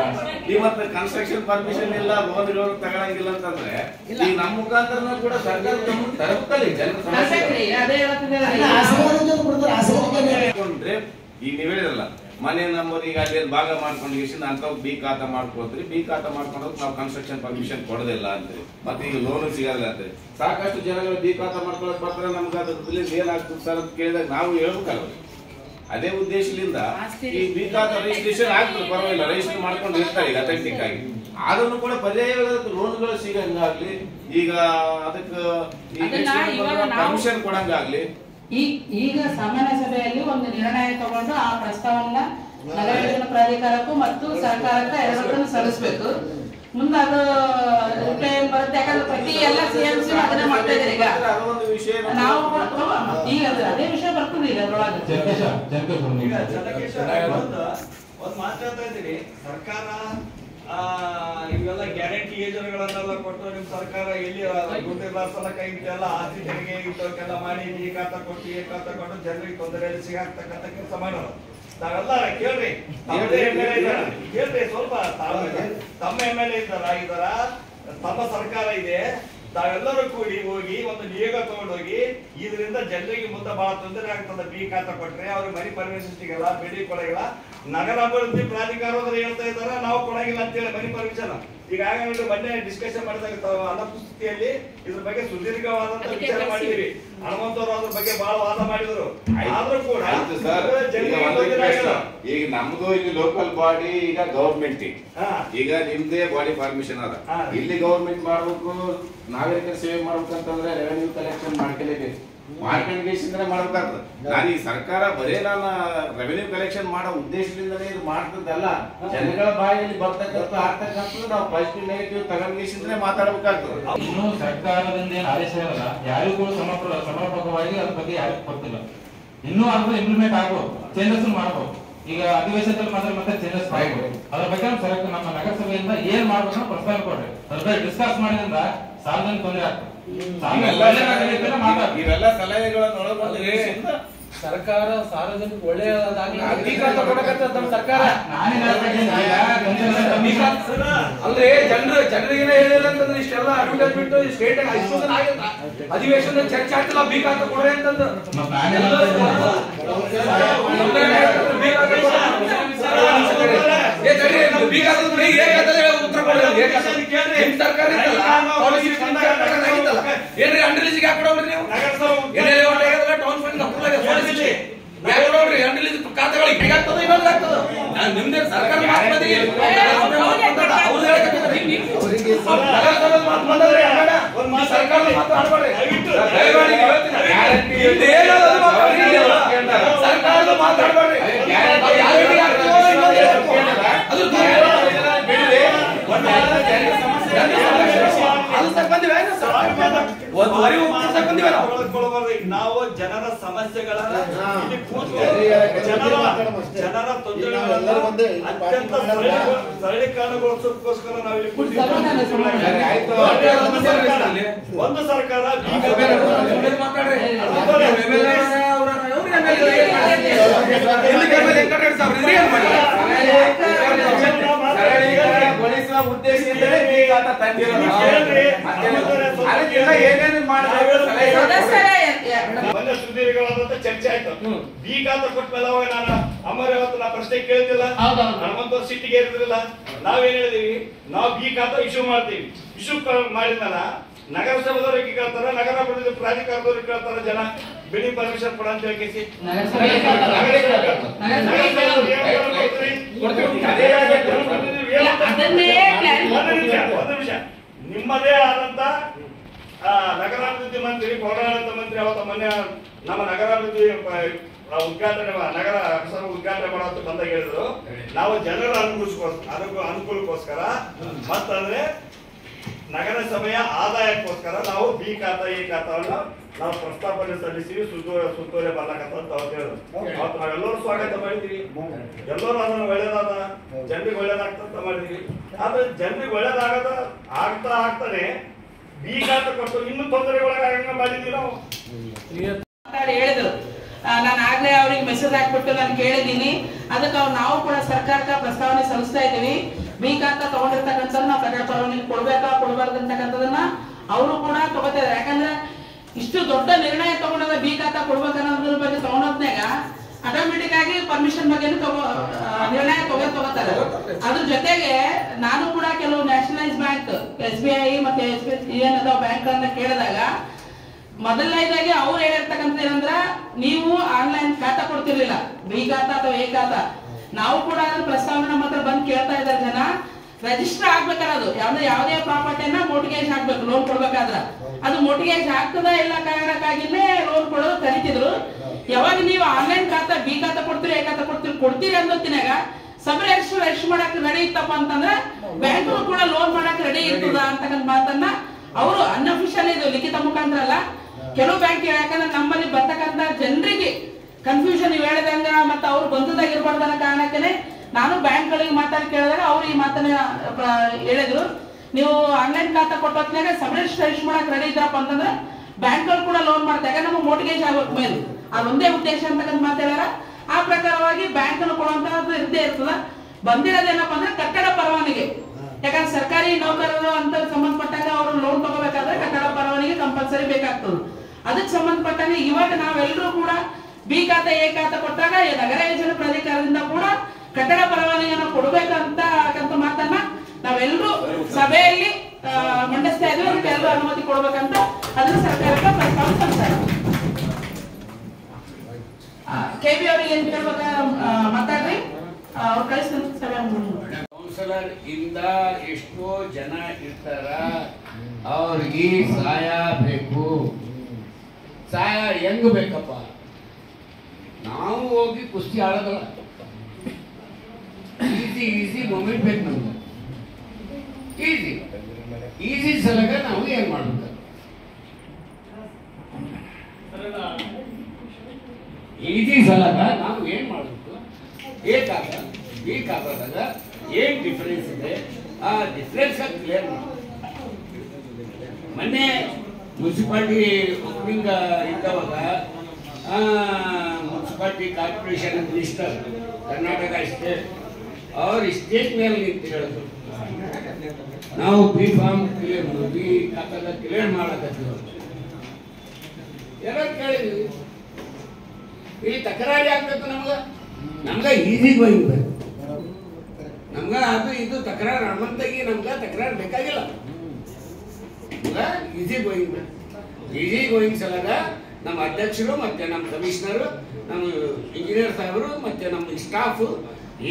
ಇವತ್ತು ಕನ್ಸ್ಟ್ರಕ್ಷನ್ ಪರ್ಮಿಷನ್ ಇಲ್ಲ, ಲೋನ್ಗಳು ತಗೊಳಂಗಿಲ್ಲ ಅಂತಂದ್ರೆ ಈಗ ನಮ್ಮ ಮುಖಾಂತರ ಕೂಡ ಸರ್ಕಾರ ತರುತ್ತಲ್ಲಿ ಜನರ ಸಮಸ್ಯೆ. ಈಗ ನೀವ್ ಹೇಳಿರಲ್ಲ ಮನೆ ನಂಬರ್ ಈಗ ಅಲ್ಲಿ ಭಾಗ ಮಾಡ್ಕೊಂಡು ಅಂತ ಬಿ ಖಾತಾ ಮಾಡ್ಕೊಳ್ತೀರಿ. ಬಿ ಖಾತಾ ಮಾಡ್ಕೊಂಡೋಗಿ ನಾವು ಕನ್ಸ್ಟ್ರಕ್ಷನ್ ಪರ್ಮಿಷನ್ ಕೊಡೋದಿಲ್ಲ ಅಂತೀರಿ. ಮತ್ತೆ ಈಗ ಲೋನ್ ಸಿಗೋದಿಲ್ಲ ಅಂತೀರಿ. ಸಾಕಷ್ಟು ಜನಗಳು ಬಿ ಖಾತಾ ಮಾಡ್ಕೊಳಕ್ ಬರ್ತಾರೆ. ನಮ್ಗೆ ಅದ್ರಲ್ಲಿ ಏನಾಗ್ತದೆ ಸರ್ ಅಂತ ಕೇಳಿದಾಗ ನಾವು ಹೇಳ್ಬೇಕಲ್ಲ. ಅದೇ ಉದ್ದೇಶದಿಂದ ಈ ಬಿ ಖಾತಾ ರಿಜಿಸ್ಟ್ರೇಷನ್ ಆಗ್ತದೆ, ಪರವಾಗಿಲ್ಲ, ರಿಜಿಸ್ಟರ್ ಮಾಡ್ಕೊಂಡು ಇರ್ತಾರೆ ಈಗ ಅಥೆಂಟಿಕ್ ಆಗಿ. ಆದ್ರೂ ಕೂಡ ಪರ್ಯಾಯಗಳ ಲೋನ್ಗಳು ಸಿಗಂಗಾಗ್ಲಿ, ಈಗ ಅದಕ್ಕೆ ಪರ್ಮಿಷನ್ ಕೊಡಂಗಾಗ್ಲಿ. ಈಗ ಸಾಮಾನ್ಯ ಸಭೆಯಲ್ಲಿ ಒಂದು ನಿರ್ಣಯ ತಗೊಂಡು ಆ ಪ್ರಸ್ತಾವನ ನಗರ ಯೋಜನಾ ಪ್ರಾಧಿಕಾರಕ್ಕೂ ಮತ್ತು ಸರ್ಕಾರಕ್ಕೆ ಎರಡಕ್ಕೂ ಸಲ್ಲಿಸಬೇಕು. ಮುಂದೆ ಅದು ರಿಪ್ಲೈ ಬರುತ್ತೆ. ಯಾಕಂದ್ರೆ ಪ್ರತಿ ಎಲ್ಲ ಸಿಎಂಸಿ ಅದನ್ನೇ ಮಾಡ್ತಾ ಇದ್ದಾರೆ. ಈಗ ನಾವು ಈಗ ಅದೇ ವಿಷಯ ಬರ್ತದೆ. ಈಗ ಅದ್ರೊಳಗೆ ಒಂದು ಮಾತಾಡ್ತಾ ಇದ್ದೀವಿ. ಸರ್ಕಾರ ಇವೆಲ್ಲ ಗ್ಯಾರಂಟಿ ಯೋಜನೆಗಳನ್ನೆಲ್ಲ ಕೊಟ್ಟು ನಿಮ್ ಸರ್ಕಾರ ಎಲ್ಲಿ ದುಡ್ಡಿಲ್ಲ ಕೈ ಬಿಟ್ಟೆಲ್ಲ ಆಸ್ತಿ ತೆರಿಗೆ ಇಂಥವಕ್ಕೆಲ್ಲ ಮಾಡಿ ಈ ಖಾತಾ ಕೊಟ್ಟು ಈ ಖಾತಾ ಕೊಟ್ಟು ಜನರಿಗೆ ತೊಂದರೆಯಲ್ಲಿ ಸಿಗಾಕ್ತಕ್ಕಂಥ ಕೆಲಸ ಮಾಡೋರು. ನಾವೆಲ್ಲ ಕೇಳ್ರಿ, ಕೇಳ್ರಿ ಸ್ವಲ್ಪ. ತಮ್ಮ MLA ಇದ್ದಾರ, ತಮ್ಮ ಸರ್ಕಾರ ಇದೆ, ತಾವೆಲ್ಲರೂ ಕೂಡಿ ಹೋಗಿ ಒಂದು ನಿಯೋಗ ತಗೊಂಡೋಗಿ ಇದರಿಂದ ಜನರಿಗೆ ಮುಂದೆ ಬಹಳ ತೊಂದರೆ ಆಗ್ತದೆ. ಬಿ ಖಾತಾ ಕೊಟ್ರೆ ಅವ್ರಿಗೆ ಮನಿ ಪರ್ಮಿಷನ್ ಸಿಗಲ್ಲ, ಬೆಡಿ ಕೊಡಗಿಲ್ಲ. ನಗರ ಅಭಿವೃದ್ಧಿ ಪ್ರಾಧಿಕಾರದವರು ಹೇಳ್ತಾ ಇದಾರೆ ನಾವು ಕೊಡಗಿಲ್ಲ ಅಂತ ಹೇಳಿ ಮನಿ ಪರ್ಮಿಷನ್. ಈಗಾಗಲೇ ಮೊನ್ನೆ ಡಿಸ್ಕಷನ್ ಮಾಡಿದಾಗ ಅನುಪಸ್ಥಿತಿಯಲ್ಲಿ ಇದ್ರ ಬಗ್ಗೆ ಸುದೀರ್ಘವಾದಂತ ವಿಚಾರ ಮಾಡಿದ್ವಿ. ಹನುಮಂತವ್ರು ಅದ್ರ ಬಗ್ಗೆ ಬಹಳ ವಾದ ಮಾಡಿದ್ರು. ಆದ್ರೂ ಕೂಡ ಈಗ ನಮ್ದು ಇಲ್ಲಿ ಲೋಕಲ್ ಬಾಡಿ, ಈಗ ಗವರ್ಮೆಂಟ್, ಈಗ ನಿಮ್ದೇ ಬಾಡಿ ಪರ್ಮಿಷನ್ ಅದ. ಇಲ್ಲಿ ಗವರ್ಮೆಂಟ್ ಮಾಡ್ಬೇಕು, ನಾಗರಿಕರ ಸೇವೆ ಮಾಡ್ಬೇಕಂತಂದ್ರೆ ರೆವೆನ್ಯೂ ಕಲೆಕ್ಷನ್ ಮಾಡ್ಕೊಳ್ಳೇಬೇಕು. ಮಾಡ್ಕೊಂಡ್ರೆ ಮಾಡ್ಬೇಕಾಗ್ತದೆ. ನಾನು ಈ ಸರ್ಕಾರ ಬರೇ ನಾನು ರೆವೆನ್ಯೂ ಕಲೆಕ್ಷನ್ ಮಾಡೋ ಉದ್ದೇಶದಿಂದನೇ ಇದು ಮಾಡ್ತದಲ್ಲ, ಜನಗಳ ಬಾಯಲ್ಲಿ ಬರ್ತಕ್ಕಂಥ ಆಗ್ತಕ್ಕಂಥದ್ದು ನಾವು ಪಾಸಿಟಿವ್ ನೆಗೆಟಿವ್ ತಗೊಂಡ್ರೆ ಮಾತಾಡ್ಬೇಕಾಗ್ತದೆ. ಇನ್ನು ಸರ್ಕಾರದಿಂದ ಏನು ಆದೇಶ ಇರಲ್ಲ, ಯಾರಿಗೂ ಸಮರ್ಪಕವಾಗಿ ಅದ್ರ ಬಗ್ಗೆ ಯಾರಿಗೂ ಗೊತ್ತಿಲ್ಲ. ಇನ್ನೂ ಅದು ಇಂಪ್ಲಿಮೆಂಟ್ ಆಗ್ಬೋದು, ಚೇಂಜಸ್ ಮಾಡ್ಬೋದು. ಈಗ ಅಧಿವೇಶನದಲ್ಲಿ ಮಾತ್ರ ಮತ್ತೆ ಚೇಂಜಸ್ ಮಾಡ್ಬೋದು. ಅದ್ರ ಬಗ್ಗೆ ನಮ್ಮ ನಗರಸಭೆಯಿಂದ ಏನ್ ಮಾಡ್ಬೇಕಂತ ಪ್ರಸ್ತಾವ ಕೊಡ್ರಿ. ಅದ್ರ ಬಗ್ಗೆ ಡಿಸ್ಕಸ್ ಮಾಡಿದ್ರಿಂದ ಸಾರ್ವಜನಿಕ ತೊಂದರೆ ಆಗ್ತದೆ. ಇವೆಲ್ಲ ಸಲಹೆಗಳನ್ನು ಒಳಗೊಂಡು ಸರ್ಕಾರ ಸಾರ್ವಜನಿಕ ಒಳ್ಳೆಯದಾಗ್ಲಿ ಸರ್ಕಾರ ಅಂದ್ರೆ ಜನರಿಗೆ ಹೇಳಿಲ್ಲ ಅಂತಂದ್ರೆ ಇಷ್ಟೆಲ್ಲ ಅಡ್ವರ್ಟೈಸ್ಮೆಂಟ್ ಸ್ಟೇಟ್ ಅಧಿವೇಶನ ಚರ್ಚೆ ಆಗ್ತಿಲ್ಲ ಬೀಕಾತ ಕೊಡ್ರಿ ಅಂತಂದು ಉತ್ತರ ಸರ್ಕಾರ ಏನ್ರಿ ಅಂಡರ್ಲೀಸ್ಗೆ ಯಾಕೆ ಕೊಡೋದ್ರಿ ನೀವು ಟೌನ್ ಫಂಡ್ ಖಾತೆಗಳಿಗೆ ಹೇಗಾಗ್ತದ ಇನ್ನೊಂದು ಆಗ್ತದ ನಿಮ್ದೇ ಸರ್ಕಾರ ಸರ್ಕಾರದ ಮಾತು ಆಡ್ಬೇಡ್ರಿ ಸರ್ಕಾರದ ಮಾತಾಡ್ಬೇಡ್ರಿ ನಾವು ಜನರ ಸಮಸ್ಯೆಗಳನ್ನ ಜನರ ತೊಂದರೆಗಳನ್ನ ಅತ್ಯಂತ ಸರಳೀಕರಣಗೊಳಿಸೋದಕ್ಕೋಸ್ಕರ ನಾವು ಇಲ್ಲಿ ಒಂದು ಸರ್ಕಾರ ಉದ್ದೇಶದಿಂದಲೇ ಮೊನ್ನೆ ಸುದ್ದಿಗಳಾದಂತ ಚರ್ಚೆ ಆಯ್ತು ಬಿ ಖಾತೆ ಕೊಟ್ಟ ಮೇಲೆ ಅವಾಗ ನಾನು ಅಮರ್ ಅವತ್ತು ನಾ ಪ್ರಶ್ನೆ ಕೇಳ್ತಿಲ್ಲ ಹನುಮಂತವ್ರ ಸಿಟ್ಟಿಗೆ ಇರ್ತಿರಲಿಲ್ಲ ನಾವೇನ್ ಹೇಳಿದೀವಿ ನಾವು ಬಿ ಖಾತೆ ಇಶ್ಯೂ ಮಾಡ್ತೀವಿ ಇಶ್ಯೂ ಮಾಡಿದ್ಮೇಲೆ ನಗರಸಭೆದವ್ರಿಗೆ ಕೇಳ್ತಾರ ನಗರಾಭಿವೃದ್ಧಿ ಪ್ರಾಧಿಕಾರದವ್ರಿಗೆ ಕೇಳ್ತಾರ ಜನ ಬಿಲ್ಡಿಂಗ್ ಪರ್ಮಿಷನ್ ಕೊಡ ಅಂತ ಹೇಳಿ ಒಂದು ನಿಮಿಷ ನಿಮ್ಮದೇ ಆದಂತ ನಗರಾಭಿವೃದ್ಧಿ ಮಂತ್ರಿ ಪೌರಾಡಳಿತ ಮಂತ್ರಿ ಅವತ್ತ ಮೊನ್ನೆ ನಮ್ಮ ನಗರಾಭಿವೃದ್ಧಿ ಉದ್ಘಾಟನೆ ನಗರ ಉದ್ಘಾಟನೆ ಮಾಡೋದು ಬಂದಾಗ ಹೇಳಿದ್ರು ನಾವು ಜನರ ಅನುಕೂಲಕ್ಕೋಸ್ಕರ ಮತ್ತಂದ್ರೆ ನಗರಸಭೆಯ ಆದಾಯಕ್ಕೋಸ್ಕರ ನಾವು ಬಿ ಖಾತಾ ಈ ಖಾತಾವನ್ನ ನಾವು ಪ್ರಸ್ತಾಪನೆ ಸಲ್ಲಿಸಿ ಸುತ್ತೋಲೆ ಬರ್ಲಕಂತ ಹೇಳಿದ್ರು ಅವತ್ತು ನಾವೆಲ್ಲರೂ ಸ್ವಾಗತ ಮಾಡಿದೀವಿ ಎಲ್ಲರೂ ಅದನ್ನು ಒಳ್ಳೇದಾದ ಜನರಿಗೆ ಒಳ್ಳೇದಾಗ್ತಂತ ಮಾಡಿದೀವಿ ಆದ್ರೆ ಜನರಿಗೆ ಒಳ್ಳೇದಾಗದ ಆಗ್ತಾನೆ ಬಿ ಖಾತೆ ಕೊಟ್ಟು ಇನ್ನೂ ತೊಂದರೆಗೊಳಗ ಮಾಡಿದೀವಿ ನಾವು ಹೇಳಿದ್ರು ನಾನು ಆಗ್ಲೇ ಅವ್ರಿಗೆ ಮೆಸೇಜ್ ಹಾಕ್ಬಿಟ್ಟು ನಾನು ಕೇಳಿದ್ದೀನಿ ಅದಕ್ಕೆ ನಾವು ಕೂಡ ಸರ್ಕಾರಕ್ಕೆ ಪ್ರಸ್ತಾವನೆ ಸಲ್ಲಿಸ್ತಾ ಇದ್ದೀವಿ ಬಿ ಖಾತಾ ತಗೊಂಡಿರ್ತಕ್ಕಂಥ ನಾವು ಕನ್ನಡ ಪರವಾನಗಿ ಕೊಡ್ಬೇಕಾ ಕೊಡಬಾರ್ದು ಅಂತಕ್ಕಂಥದನ್ನ ಅವರು ಕೂಡ ತಗೋತಾರೆ ಯಾಕಂದ್ರೆ ಇಷ್ಟು ದೊಡ್ಡ ನಿರ್ಣಯ ತಗೊಂಡದ ಬಿ ಖಾತಾ ಕೊಡ್ಬೇಕನ್ನೋದ್ರ ಬಗ್ಗೆ ತಗೊಂಡೋದ್ನಾಗ ಆಟೋಮೆಟಿಕ್ ಆಗಿ ಪರ್ಮಿಷನ್ ಬಗ್ಗೆ ನಿರ್ಣಯ ತಗೋತಾರೆ ಅದ್ರ ಜೊತೆಗೆ ನಾನು ಕೂಡ ಕೆಲವು ನ್ಯಾಷನಲೈಸ್ ಬ್ಯಾಂಕ್ SBI ಮತ್ತೆ ಏನದ ಬ್ಯಾಂಕ್ ಗಳನ್ನ ಕೇಳಿದಾಗ ಮೊದಲನೇದಾಗಿ ಅವ್ರು ಹೇಳಿರ್ತಕ್ಕಂಥ ಏನಂದ್ರ ನೀವು ಆನ್ಲೈನ್ ಖಾತಾ ಕೊಡ್ತಿರ್ಲಿಲ್ಲ ಬಿ ಖಾತಾ ಅಥವಾ ಎ ಖಾತಾ ನಾವು ಕೂಡ ಪ್ರಸ್ತಾವನೆ ನಮ್ಮ ಹತ್ರ ಬಂದು ಕೇಳ್ತಾ ಇದ್ದಾರೆ ಜನ ರಿಜಿಸ್ಟರ್ ಆಗ್ಬೇಕಾರದು ಯಾವುದೇ ಪ್ರಾಪರ್ಟಿಯನ್ನ ಮೋಟಿಗೇಜ್ ಹಾಕ್ಬೇಕು ಲೋನ್ ಕೊಡ್ಬೇಕಾದ್ರ ಅದು ಮೋಟಿಗೇಜ್ ಆಗ್ತದ ಇಲ್ಲ ಕಾರಣಕ್ಕಾಗಿನೇ ಲೋನ್ ಕೊಡೋದು ಕರಿತಿದ್ರು ಯಾವಾಗ ನೀವು ಆನ್ಲೈನ್ ಖಾತಾ ಬಿ ಖಾತಾ ಕೊಡ್ತೀರಿ ಎ ಖಾತಾ ಕೊಡ್ತೀರಿ ಅನ್ನೋತ್ತಿನಾಗ ಸಬ್ ರಿಜಿಸ್ಟರ್ ಮಾಡಕ್ ರೆಡಿ ಇತ್ತಪ್ಪ ಅಂತಂದ್ರೆ ಬ್ಯಾಂಕ್ ಕೂಡ ಲೋನ್ ಮಾಡಕ್ ರೆಡಿ ಇರ್ತದ ಅಂತಕ್ಕಂಥ ಮಾತನ್ನ ಅವರು ಅನ್ಅಫಿಷಿಯಲ್ ಇದು ಲಿಖಿತ ಮುಖಾಂತರ ಅಲ್ಲ ಕೆಲವು ಬ್ಯಾಂಕ್ ಯಾಕಂದ್ರೆ ನಮ್ಮಲ್ಲಿ ಬರ್ತಕ್ಕಂಥ ಜನರಿಗೆ ಕನ್ಫ್ಯೂಷನ್ ನೀವು ಹೇಳಿದಂಗ ಮತ್ತೆ ಅವ್ರು ಬಂದದಾಗ ಇರ್ಬಾರ್ದು ಅನ್ನೋ ಕಾರಣಕ್ಕೆ ನಾನು ಬ್ಯಾಂಕ್ ಗಳಿಗೆ ಮಾತಾಡಿ ಕೇಳಿದಾಗ ಅವ್ರು ಈ ಮಾತನ್ನ ಹೇಳಿದ್ರು ನೀವು ಆನ್ಲೈನ್ ಖಾತಾ ಕೊಟ್ಟೊತ್ನಾಗ ಸಬ್ ರಿಜಿಸ್ಟ್ರೇಷನ್ ಮಾಡಕ್ ರೆಡಿ ಇದ್ರಪ್ಪ ಅಂತಂದ್ರೆ ಬ್ಯಾಂಕ್ ಗಳು ಕೂಡ ಲೋನ್ ಮಾಡ್ತಾರೆ ಯಾಕಂದ್ರೆ ನಮ್ಗೆ ಮೋಟಿಗೇಜ್ ಆಗೋಕ್ ಮೇಲೆ ಅದೊಂದೇ ಉದ್ದೇಶ ಅಂತಕ್ಕಂಥ ಮಾತಾಡ್ಯಾರ ಆ ಪ್ರಕಾರವಾಗಿ ಬ್ಯಾಂಕ್ ಕೊಡುವಂತಹದ್ದು ಇದ್ದೇ ಇರ್ತದ ಬಂದಿರೋದೇನಪ್ಪ ಅಂದ್ರೆ ಕಟ್ಟಡ ಪರವಾನಗಿ ಯಾಕಂದ್ರೆ ಸರ್ಕಾರಿ ನೌಕರರು ಅಂತ ಸಂಬಂಧಪಟ್ಟಾಗ ಅವರು ಲೋನ್ ತಗೋಬೇಕಾದ್ರೆ ಕಟ್ಟಡ ಪರವಾನಗಿ ಕಂಪಲ್ಸರಿ ಬೇಕಾಗ್ತದೆ ಅದಕ್ಕೆ ಸಂಬಂಧಪಟ್ಟಾಗ ಇವಾಗ ನಾವೆಲ್ಲರೂ ಕೂಡ ಬಿ ಖಾತಾ ಎ ಖಾತಾ ಕೊಟ್ಟಾಗ ನಗರ ಯೋಜನೆ ಪ್ರಾಧಿಕಾರದಿಂದ ಕೂಡ ಕಟ್ಟಡ ಪರವಾನಗಿಯನ್ನು ಕೊಡಬೇಕಂತ ಮಾತನ್ನ ನಾವೆಲ್ಲರೂ ಸಭೆಯಲ್ಲಿ ಮಂಡಿಸ್ತಾ ಇದ್ವಿ ಅದಕ್ಕೆ ಎಲ್ಲರೂ ಅನುಮತಿ ಕೊಡ್ಬೇಕಂತ ಅದನ್ನ ಸರ್ಕಾರಕ್ಕೆ ಪ್ರಸ್ತಾವ ತಂತಾರೆ KB ಅವ್ರಿಗೆ ಏನ್ ಕೇಳ್ಬೇಕ ಮಾತಾಡ್ರಿ ಅವ್ರು ಕಳಿಸ್ತಾರೆ ಸಭೆ ಕೌನ್ಸಿಲರ್ ಇಂದ ಎಷ್ಟೋ ಜನ ಇರ್ತಾರ ಅವ್ರಿಗೆ ಸಹಾಯ ಬೇಕು ಸಹಾಯ ಹೆಂಗ್ ಬೇಕಪ್ಪ ನಾವು ಹೋಗಿ ಕುಸ್ತಿ ಆಡೋದಲ್ಲ ಈಸಿ ಮೂಮೆಂಟ್ ಬೇಕು ನಮ್ಗೆ ಈಸಿ ಸಲಗ ನಾವು ಏನ್ ಮಾಡ್ಬೇಕು ಈಸಿ ಸಲಗ ನಾವು ಏನ್ ಮಾಡ್ಬೇಕು ಈ ಖಾತಾದಾಗ ಏನ್ ಡಿಫರೆನ್ಸ್ ಇದೆ ಆ ಡಿಫರೆನ್ಸ್ ಕ್ಲಿಯರ್ ಮಾಡಿ ಮೊನ್ನೆ ಮುನ್ಸಿಪಾಲ್ಟಿ ಓಪನಿಂಗ್ ಇದ್ದವಾಗ municipality corporation minister Karnataka state ಅವ್ರು ಸ್ಟೇಟ್ ಮೇಲೆ ನಿಂತು ಹೇಳಿದ್ರು ನಾವು ಬಿ ಫಾರ್ಮ್ ಕ್ಲಿಯರ್ ಬಿ ಖಾತಾದ ಕ್ಲಿಯರ್ ಮಾಡಕತ್ತೀವಿ ಎಲ್ಲ ಕೇಳಿದ್ವಿ. ಇಲ್ಲಿ ತಕರಾರಿ ಆಗ್ಬೇಕು ನಮ್ಗೆ ಈಸಿ ಗೋಯಿಂಗ್ ಬೇಕು. ನಮ್ಗೆ ಅದು ಇದು ತಕರಾರು ನಮ್ಮಂತಾಗಿ ನಮ್ಗೆ ತಕರಾರು ಬೇಕಾಗಿಲ್ಲ. ಈಸಿ ಗೋಯಿಂಗ್ ಬೇಕು. ಈಸಿ ಗೋಯಿಂಗ್ ಸಲಗ ನಮ್ಮ ಅಧ್ಯಕ್ಷರು ಮತ್ತೆ ನಮ್ಮ ಕಮಿಷನರು ನಮ್ಮ ಇಂಜಿನಿಯರ್ ಸಾಹೇಬರು ಮತ್ತೆ ನಮ್ಮ ಸ್ಟಾಫ್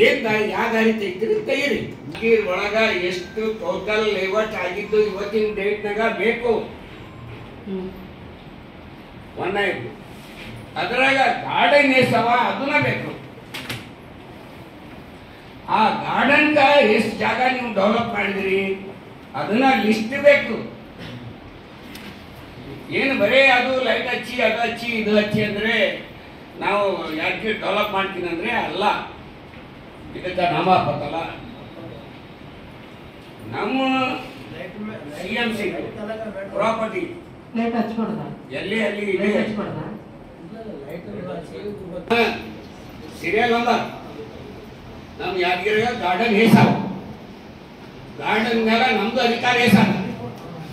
ಏನ್ ಯಾವ ದಾರಿ ತೆಗಿತೀರಿ ತೆಗೀರಿ. ಒಳಗ ಎಷ್ಟು ಟೋಟಲ್ ಲೇಔಟ್ ಆಗಿದ್ದು ಇವತ್ತಿನ ಡೇಟ್ನಾಗ ಬೇಕು ಒಂದಾಯ್ತು. ಅದ್ರಾಗ ಗಾರ್ಡನ್ ಎಷ್ಟವ ಅದನ್ನ ಬೇಕು. ಆ ಗಾರ್ಡನ್ಗ ಎಷ್ಟು ಜಾಗ ನೀವು ಡೆವಲಪ್ ಮಾಡಿದಿರಿ ಅದನ್ನ ಲಿಸ್ಟ್ ಬೇಕು. ಏನು ಬರೇ ಅದು ಲೈಟ್ ಹಚ್ಚಿ ಅದು ಹಚ್ಚಿ ಇದು ಹಚ್ಚಿ ಅಂದ್ರೆ ನಾವು ಯಾಕೆ ಡೆವಲಪ್ ಮಾಡ್ತೀನಿ ಅಂದ್ರೆ ಅಲ್ಲ. ಇದಕ್ಕ ನಾಮಪತ್ತಲ್ಲ ನಮ್ಮ CMC ಪ್ರಾಪರ್ಟಿ ಎಲ್ಲಿ ಅಲ್ಲಿ ಇದೆ ಸೀರಿಯಲ್ ನಂಬರ್ ನಮ್ಮ ಯಾದಗಿರಿ ಗಾರ್ಡನ್ ಹೇಸಾವ ಗಾರ್ಡನ್ ಮೇಲೆ ನಮ್ದು ಅಧಿಕಾರ ಹೇಸಾವ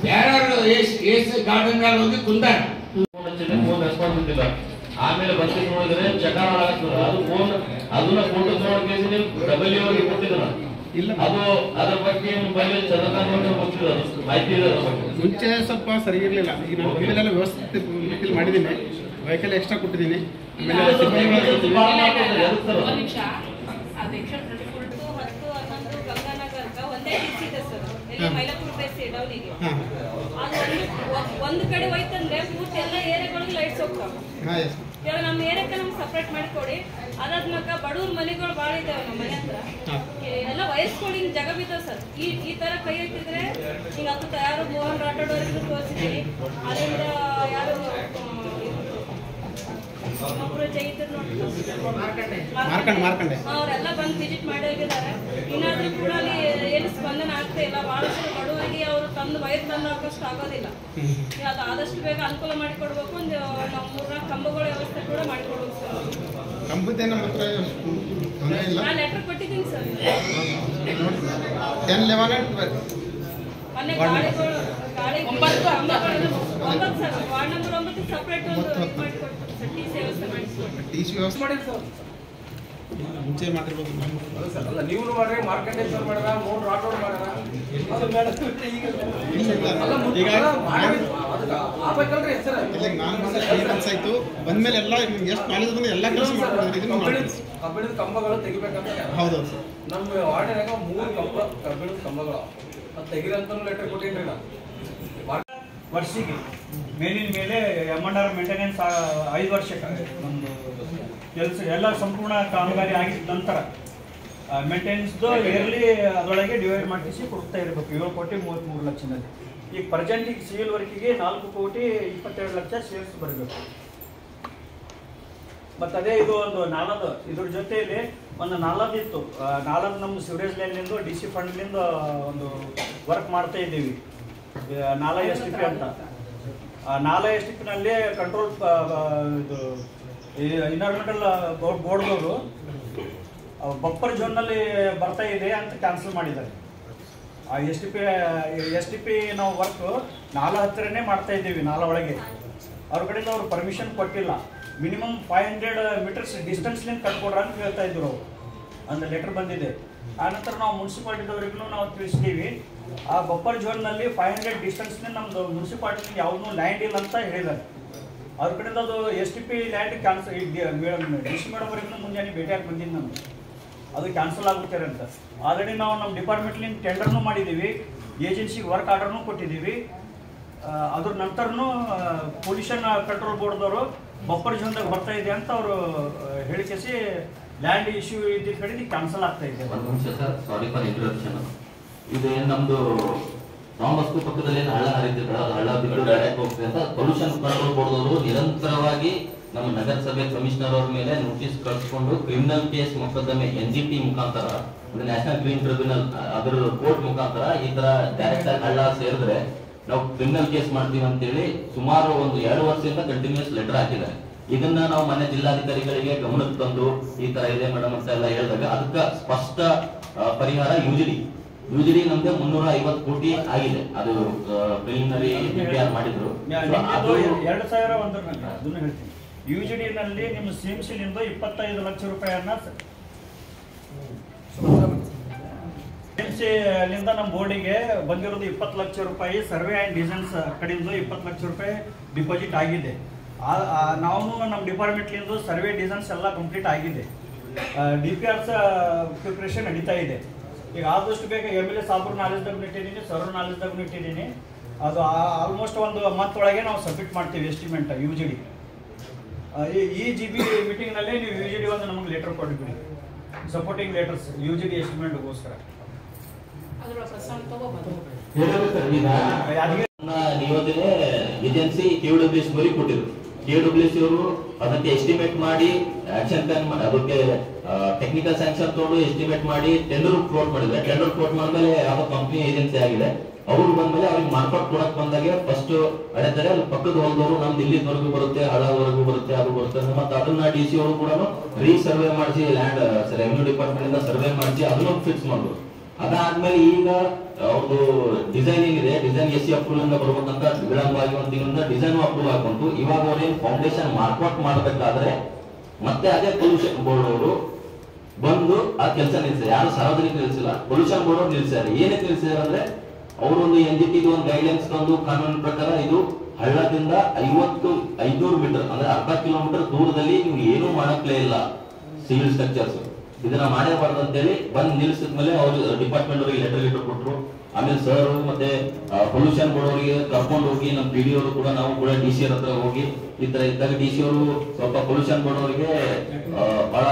ಯಾರು ಗಾರ್ಡನ್ ಮೇಲೆ ಹೋಗಿ ಕುಂದಾರ ಆಮೇಲೆ ಬಂದು ನೋಡಿದ್ರೆ ಚಕಾರ ಅದು ಫೋನ್ ಅದನ್ನ ಫೋಟೋ ನೋಡ್ಕೊಂಡು ಡಬಲ್ ಅವರಿಗೆ ಕೊಟ್ಟಿದ್ರು ಅದು ಅದರ ಬಗ್ಗೆ ಮೊಬೈಲ್ ಗೊತ್ತಿಲ್ಲ ಮಾಹಿತಿ ಇದೆ ಅದರ ಬಗ್ಗೆ. ಮುಂಚೆ ಸ್ವಲ್ಪ ಸರಿ ಇರಲಿಲ್ಲ. ಈಗ ನಾನು ಮೊಬೈಲೆಲ್ಲ ವ್ಯವಸ್ಥೆ ಮಾಡಿದ್ದೀನಿ, ವೆಹಿಕಲ್ ಎಕ್ಸ್ಟ್ರಾ ಕೊಟ್ಟಿದ್ದೀನಿ. ಒಂದು ಕಡೆ ಹೋಯ್ತಂದ್ರೆ ಪೂರ್ತಿ ಎಲ್ಲ ಏರಿಯಾಗಳಿಗೆ ಲೈಟ್ಸ್ ಹೋಗ್ತಾವ. ಇವಾಗ ನಮ್ಮ ಏರಿಯಾಕ್ಕೆ ನಮ್ಗೆ ಸಪ್ರೇಟ್ ಮಾಡಿಕೊಡಿ. ಅದಾದ್ಮಾಗ ಬಡವ್ರ ಮನೆಗಳು ಭಾಳ ಇದಾವೆ ನಮ್ಮ ಮನೆ ಹತ್ರ. ಎಲ್ಲ ವಯಸ್ಸುಗಳು ಹಿಂಗ್ ಜಾಗ ಬಿದ್ದಾವ ಸರ್. ಈ ತರ ಕೈ ಎತ್ತಿದ್ರೆ ಹಿಂಗ ಹತ್ತು ಯಾರು ಮೋಹನ್ ರಾಠೋಡ್ ಅವರಿಗೂ ತೋರಿಸಿದೀವಿ. ಅದರಿಂದ ಯಾರು ಅವರೆಲ್ಲ ಬಂದು ವಿಸಿಟ್ ಮಾಡಿ ಹೋಗಿದ್ದಾರೆ. ಇನ್ನಾದ್ರೂ ಕೂಡ ಅಲ್ಲಿ ಏನು ಸ್ಪಂದನ ಆಗ್ತಾ ಇಲ್ಲ. ಬಹಳಷ್ಟು ಬಡವರಿಗೆ ಅವರು ತಂದು ವಯಸ್ಸು ತಂದು ಹಾಕೋಷ್ಟು ಆಗೋದಿಲ್ಲ. ಅದು ಆದಷ್ಟು ಬೇಗ ಅನುಕೂಲ ಮಾಡಿಕೊಡ್ಬೇಕು. ಒಂದು ನಾವು 3-4 ಕಂಬಗಳ ವ್ಯವಸ್ಥೆ ಕೂಡ ಮಾಡಿಕೊಡ್ಬೇಕು ಸರ್. ನಾನು ಲೆಟರ್ ಕೊಟ್ಟಿದ್ದೀನಿ ಸರ್. ಮೊನ್ನೆ ಗಾಳಿಗಳು 9 ಸರ್. ವಾರ್ಡ್ ನಂಬರ್ 9 ಸಪ್ರೇಟ್ ಒಂದು ಮಾಡಿಕೊಡ್ತಾರೆ ಸರ್. ಟಿಸಿ ವ್ಯವಸ್ಥೆ ಮಾಡಿಕೊಡ್ತಾರೆ. ಮುಂಚೆ ಮಾಡಿರ್ಬೋದು. ನೀವು ಮಾಡ್ರಿ, ಮಾರ್ಕೆಟೇಶ್ವರ್ ಮಾಡ್ರ, ಮೋಹನ್ ರಾಠೋಡ್ ಮಾಡ್ರ. ಆಯ್ತು ಬಂದ್ಮೇಲೆ ಎಲ್ಲ ಎಷ್ಟು ನಾಲೆಜ್ ಬಂದ್ರೆ ಎಲ್ಲ ಕೆಲಸ ಕಬ್ಬಿಣದ ಕಂಬಗಳು ತೆಗಿಬೇಕಂತ. ಹೌದು ನಮ್ಮ ವಾರ್ಡಿನಾಗ 3 ಕಬ್ಬಿಣದ ಕಂಬಗಳು ಅದು ತೆಗಿರಂತ ಲೆಟರ್ ಕೊಟ್ಟಿನ್ರಿ ನಾನು. ವರ್ಷಿಗೆ ಮೇಲಿನ ಮೇಲೆ M&R ಮೇಂಟೆನೆನ್ಸ್ 5 ವರ್ಷಕ್ಕೆ ಒಂದು ಕೆಲಸ ಎಲ್ಲ ಸಂಪೂರ್ಣ ಕಾಮಗಾರಿ ಆಗಿದ ನಂತರ ಮೇಂಟೆನೆನ್ಸ್ದು ಇಯರ್ಲಿ ಅದರೊಳಗೆ ಡಿವೈಡ್ ಮಾಡಿಸಿ ಕೊಡ್ತಾ ಇರಬೇಕು. 7,33 ಲಕ್ಷದಲ್ಲಿ. ಈಗ ಪ್ರೆಸೆಂಟಿಗೆ ಸಿವಿಲ್ ವರ್ಕಿಗೆ 4,22 ಲಕ್ಷ ಸೇಲ್ಸ್ ಬರಬೇಕು. ಮತ್ತು ಅದೇ ಇದು ಒಂದು ನಾಲದು ಇದ್ರ ಜೊತೆಯಲ್ಲಿ ಒಂದು ನಾಲದಿತ್ತು. ನಾಲದು ನಮ್ಮ ಸಿವರೇಜ್ ಲೈನ್ಲಿಂದ DC ಫಂಡ್ಲಿಂದ ಒಂದು ವರ್ಕ್ ಮಾಡ್ತಾ ಇದ್ದೀವಿ. ನಾಲ STP ಅಂತ. ನಾಲ STPನಲ್ಲಿ ಕಂಟ್ರೋಲ್ ಇದು ಎನ್ವೈರನ್ಮೆಂಟಲ್ ಬೋರ್ಡ್ದವರು ಬಪ್ಪರ್ ಝೋನ್ನಲ್ಲಿ ಬರ್ತಾ ಇದೆ ಅಂತ ಕ್ಯಾನ್ಸಲ್ ಮಾಡಿದ್ದಾರೆ. ಆ STP ನಾವು ವರ್ಕ್ ನಾಲ ಹತ್ತಿರನೇ ಮಾಡ್ತಾ ಇದ್ದೀವಿ. ನಾಲ ಒಳಗೆ ಅವ್ರ ಕಡೆಯಿಂದ ಅವ್ರು ಪರ್ಮಿಷನ್ ಕೊಟ್ಟಿಲ್ಲ. ಮಿನಿಮಮ್ 500 ಮೀಟರ್ಸ್ ಡಿಸ್ಟೆನ್ಸ್ಲಿಂದ ಕಟ್ಕೊಡ್ರ ಅಂತ ಹೇಳ್ತಾ ಇದ್ರು ಅವರು. ಒಂದು ಲೆಟರ್ ಬಂದಿದೆ. ಆನಂತರ ನಾವು ಮುನ್ಸಿಪಾಲ್ಟಿದವರಿಗೂ ನಾವು ತಿಳಿಸ್ತೀವಿ. ಆ ಬಪ್ಪರ್ ಝೋನ್ನಲ್ಲಿ 500 ಡಿಸ್ಟೆನ್ಸ್ಲಿಂದ ನಮ್ಮದು ಮುನ್ಸಿಪಾಲ್ಟಿ ಯಾವುದೂ ಲ್ಯಾಂಡ್ ಇಲ್ಲ ಅಂತ ಹೇಳಿದ್ದಾರೆ. ಅವ್ರ ಕಡೆಯಿಂದ ಅದು STP land cancel. DC madam ಅವರಿಗೂ ಮುಂಜಾನೆ ಭೇಟಿಯಾಗಿ ಬಂದಿದ್ದು ನಾನು. ಅದು ಕ್ಯಾನ್ಸಲ್ ಆಗುತ್ತಾರೆ ಅಂತ. ಆಲ್ರೆಡಿ ನಾವು ನಮ್ಮ ಡಿಪಾರ್ಟ್ಮೆಂಟ್ಲಿಂದ ಟೆಂಡರ್ನೂ ಮಾಡಿದ್ದೀವಿ, ಏಜೆನ್ಸಿಗೆ ವರ್ಕ್ ಆರ್ಡರ್ನೂ ಕೊಟ್ಟಿದ್ದೀವಿ. ಅದ್ರ ನಂತರನೂ ಪೊಲ್ಯೂಷನ್ ಕಂಟ್ರೋಲ್ ಬೋರ್ಡ್ದವರು ಬಪ್ಪರ್ ಝೋನ್ದಾಗ ಬರ್ತಾ ಇದೆ ಅಂತ ಅವರು ಹೇಳಿಕೆಸಿ ಲ್ಯಾಂಡ್ ಇಶ್ಯೂ ಇದ್ದ ಕಡೆ ಕ್ಯಾನ್ಸಲ್ ಆಗ್ತಾ ಇದೆ. Sorry for interruption. ಇದು ಏನು ನಮ್ದು ರಾಮಬಸ್ಕು ಪಕ್ಕದಲ್ಲಿ ಏನು ಹಳ್ಳ ಹರಿತಿದ್ರೆ ಅದು ಹಳ್ಳ ಬಿಟ್ಟು ಡೈರೆಕ್ಟ್ ಹೋಗ್ತದೆ ಅಂತ ಪೊಲ್ಯೂಷನ್ ಕಂಟ್ರೋಲ್ ಬೋರ್ಡ್ದವರು ನಿರಂತರವಾಗಿ ನಮ್ಮ ನಗರಸಭೆ ಕಮಿಷನರ್ ಅವ್ರ ಮೇಲೆ ನೋಟಿಸ್ ಕಳಿಸ್ಕೊಂಡು ಕ್ರಿಮಿನಲ್ ಕೇಸ್ ಮೊಕದ್ದಮೆ NGT ಮುಖಾಂತರ, ನ್ಯಾಷನಲ್ ಗ್ರೀನ್ ಟ್ರಿಬ್ಯುನಲ್ ಅದರ ಕೋರ್ಟ್ ಮುಖಾಂತರ ಈ ತರ ಡೈರೆಕ್ಟ್ ಆಗಿ ಹಳ್ಳ ಸೇರಿದ್ರೆ ನಾವು ಕ್ರಿಮಿನಲ್ ಕೇಸ್ ಮಾಡ್ತೀವಿ ಅಂತೇಳಿ ಸುಮಾರು ಒಂದು 2 ವರ್ಷದಿಂದ ಕಂಟಿನ್ಯೂಸ್ ಲೆಟರ್ ಹಾಕಿದ್ದಾರೆ. ಇದನ್ನ ನಾವು ಮನೆ ಜಿಲ್ಲಾಧಿಕಾರಿಗಳಿಗೆ ಗಮನಕ್ಕೆ ತಂದು ಈ ತರ ಇದೆ ಮೇಡಮ್ ಅಂತ ಎಲ್ಲ ಹೇಳಿದಾಗ ಅದಕ್ಕೆ ಸ್ಪಷ್ಟ ಪರಿಹಾರ ಯುಜಿಡಿ ನಮ್ಗೆ 350 ಕೋಟಿ ಆಗಿದೆ. ಅದು ಪ್ರಿಲಿಮಿನರಿ DPR ಮಾಡಿದ್ರು. 2001 ಅದನ್ನ ಹೇಳ್ತೀನಿ. ಯುಜಿಡಿ ನಲ್ಲಿ ನಿಮ್ಮ ಸಿಎಂಸಿ ನಿಂದ 25 ಲಕ್ಷ ರೂಪಾಯಿಯನ್ನ ಸಿಎಂಸಿ ಲಿಂದ ನಮ್ಮ ಬೋರ್ಡಿಗೆ ಬಂದಿರೋದು 20 ಲಕ್ಷ ರೂಪಾಯಿ ಸರ್ವೆ ಅಂಡ್ ಡಿಸೈನ್ಸ್ ಕಡೆಯಿಂದ 20 ಲಕ್ಷ ರೂಪಾಯಿ ಡಿಪಾಸಿಟ್ ಆಗಿದೆ. ನಾವು ನಮ್ಮ ಡಿಪಾರ್ಟ್ಮೆಂಟ್ಲಿಂದ ಸರ್ವೆ ಡಿಸೈನ್ಸ್ ಎಲ್ಲ ಕಂಪ್ಲೀಟ್ ಆಗಿದೆ. DPRs ಪ್ರಿಪ್ರೇಷನ್ ನಡೀತಾ ಇದೆ. ಈಗ ಆದಷ್ಟು ಬೇಗ MLA ಸಾಬ್ರ ನಾಲೆಜ್ದಾಗ ಇಟ್ಟಿದ್ದೀನಿ, ಸರ್ವ ನಾಲೆಜ್ದಾಗ ಇಟ್ಟಿದ್ದೀನಿ. ಅದು ಆಲ್ಮೋಸ್ಟ್ ಒಂದು ಮಂತ್ ಒಳಗೆ ನಾವು ಸಬ್ಮಿಟ್ ಮಾಡ್ತೀವಿ ಎಸ್ಟಿಮೇಟ್ ಯುಜಿಡಿ. ಈ GB ಮೀಟಿಂಗ್ನಲ್ಲೇ ನೀವು ಯುಜಿಡಿ ಒಂದು ನಮಗೆ ಲೆಟರ್ ಕೊಟ್ಬಿಡಿ, ಸಪೋರ್ಟಿಂಗ್ ಲೆಟರ್ಸ್ ಯುಜಿಡಿ ಎಸ್ಟಿಮೇಟ್ಗೋಸ್ಕರ. ನಿಯೋಜನೆ ಏಜೆನ್ಸಿ KWS ಕೊಟ್ಟಿದ್ರು. KWS ಅವರು ಅದಕ್ಕೆ ಎಸ್ಟಿಮೇಟ್ ಮಾಡಿ ಆಕ್ಷನ್ ಪ್ಲಾನ್ ಮಾಡಿ ಅದಕ್ಕೆ ಟೆಕ್ನಿಕಲ್ ಸ್ಯಾಂಕ್ಷನ್ ತಗೊಂಡು ಎಸ್ಟಿಮೇಟ್ ಮಾಡಿ ಟೆಂಡರ್ ಫ್ಲೋಟ್ ಮಾಡಿದ್ರೆ, ಟೆಂಡರ್ ಫ್ಲೋಟ್ ಮಾಡಿದ್ಮೇಲೆ ಯಾವ ಕಂಪ್ನಿ ಏಜೆನ್ಸಿ ಆಗಿದೆ ಅವ್ರು ಬಂದ್ಮೇಲೆ ಅವ್ರಿಗೆ ಮಾರ್ಕೆಟ್ ಕೊಡಕ್ ಬಂದಾಗೆ ಫಸ್ಟ್ ಅಡೆತಾರೆ. ಅಲ್ಲಿ ಪಕ್ಕದ ಹೊಲದವರು ನಮ್ದು ಇಲ್ಲಿವರೆಗೂ ಬರುತ್ತೆ, ಹಳವರೆಗೂ ಬರುತ್ತೆ, ಅದು ಬರುತ್ತೆ. ಮತ್ತೆ ಅದನ್ನ DC ಅವರು ಕೂಡ ರೀಸರ್ವೆ ಮಾಡಿಸಿ ಲ್ಯಾಂಡ್ ರೆವಿನ್ಯೂ ಡಿಪಾರ್ಟ್ಮೆಂಟ್ ಇಂದ ಸರ್ವೆ ಮಾಡಿಸಿ ಅದನ್ನ ಫಿಕ್ಸ್ ಮಾಡಿದ್ರು. ಅದಾದ್ಮೇಲೆ ಈಗ ಅವ್ರದ್ದು ಡಿಸೈನ್ ಏನಿದೆ, ಡಿಸೈನ್ SC ಅಪ್ರೂವಲ್ ಇಂದ ಬರ್ಬೇಕಂತ ವಿಳಂಬ ಆಗಿ ಒಂದು ತಿಂಗಳಿಂದ ಡಿಸೈನ್ ಅಪ್ರೂವ್ ಹಾಕೊಂಡು ಇವಾಗ ಅವ್ರೇನು ಫೌಂಡೇಶನ್ ಮಾರ್ಕೌಟ್ ಮಾಡಬೇಕಾದ್ರೆ ಮತ್ತೆ ಅದೇ ಪೊಲ್ಯೂಷನ್ ಬೋರ್ಡ್ ಅವರು ಬಂದು ಆ ಕೆಲಸ ನಿಲ್ಸಿದ್ದಾರೆ. ಯಾರು ಸಾರ್ವಜನಿಕ ನಿಲ್ಸಿಲ್ಲ, ಪೊಲ್ಯೂಷನ್ ಬೋರ್ಡ್ ಅವ್ರು ನಿಲ್ಸಿದ್ದಾರೆ. ಏನಕ್ಕೆ ನಿಲ್ಸಿದ್ದಾರೆ ಅಂದ್ರೆ ಅವರೊಂದು NGT ಒಂದು ಗೈಡ್ಲೈನ್ಸ್ ತಂದು ಕಾನೂನಿನ ಪ್ರಕಾರ ಇದು ಹಳ್ಳದಿಂದ 500 ಮೀಟರ್ ಅಂದ್ರೆ ಅರ್ಧ ಕಿಲೋಮೀಟರ್ ದೂರದಲ್ಲಿ ನೀವು ಏನೂ ಮಾಡಕ್ಲೇ ಇಲ್ಲ ಸಿವಿಲ್ ಸ್ಟ್ರಕ್ಚರ್ಸ್, ಇದನ್ನ ಮಾಡಬಾರ್ದು ಅಂತೇಳಿ ಬಂದು ನಿಲ್ಸಿದ್ಮೇಲೆ ಅವ್ರು ಡಿಪಾರ್ಟ್ಮೆಂಟ್ ಅವರಿಗೆ ಲೆಟರ್ ಕೊಟ್ಟರು. ಆಮೇಲೆ ಸರ್ ಮತ್ತೆ ಪೊಲ್ಯೂಷನ್ ಬೋರ್ಡ್ ಅವರಿಗೆ ಕರ್ಕೊಂಡು ಹೋಗಿ ನಮ್ಮ PD ಅವರು ಕೂಡ ನಾವು ಕೂಡ DC ಹತ್ರ ಹೋಗಿ ಈ ತರ ಇದ್ದಾಗ DC ಅವರು ಸ್ವಲ್ಪ ಪೊಲ್ಯೂಷನ್ ಬೋರ್ಡ್ ಅವರಿಗೆ ಬಹಳ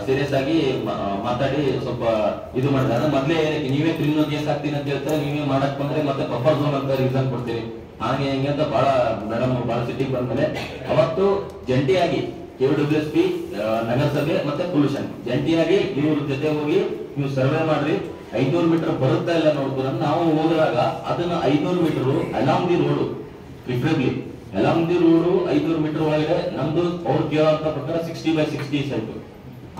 ಸೀರಿಯಸ್ ಆಗಿ ಮಾತಾಡಿ ಸ್ವಲ್ಪ ಇದು ಮಾಡಿದ್ರೆ, ಮೊದಲೇ ನೀವೇ ಕ್ರಿಮಿನಲ್ ಕೇಸ್ ಹಾಕ್ತೀನಿ ಅಂತ ಹೇಳ್ತಾರೆ, ನೀವೇ ಮಾಡಕ್ ಬಂದ್ರೆ ಮತ್ತೆ ಬಫರ್ ಝೋನ್ ಅಂತ ರೀಸನ್ ಕೊಡ್ತೀರಿ ಹಾಗೆ ಹಿಂಗೆ ಅಂತ ಬಹಳ ಮೇಡಮ್ ಬಹಳ ಸಿಟಿಗೆ ಬಂದ್ಮೇಲೆ ಅವತ್ತು ಜಂಟಿಯಾಗಿ KWSP ನಗರಸಭೆ ಮತ್ತೆ ಪೊಲ್ಯೂಷನ್ ಜಂಟಿಯಾಗಿ ಇವ್ರ ಜೊತೆ ಹೋಗಿ ನೀವು ಸರ್ವೆ ಮಾಡ್ರಿ, 500 ಮೀಟರ್ ಬರುತ್ತಾ ಇಲ್ಲ ನೋಡ್ಕೊಂಡು ನಾವು ಹೋದಾಗ ಅದನ್ನ 500 meter along the road, preferably along the road 500 meter ಒಳಗಡೆ ನಮ್ದು ಅವ್ರು ಕೇಳೋಂತ ಪ್ರಕಾರ 60/60 ಸೈಟ್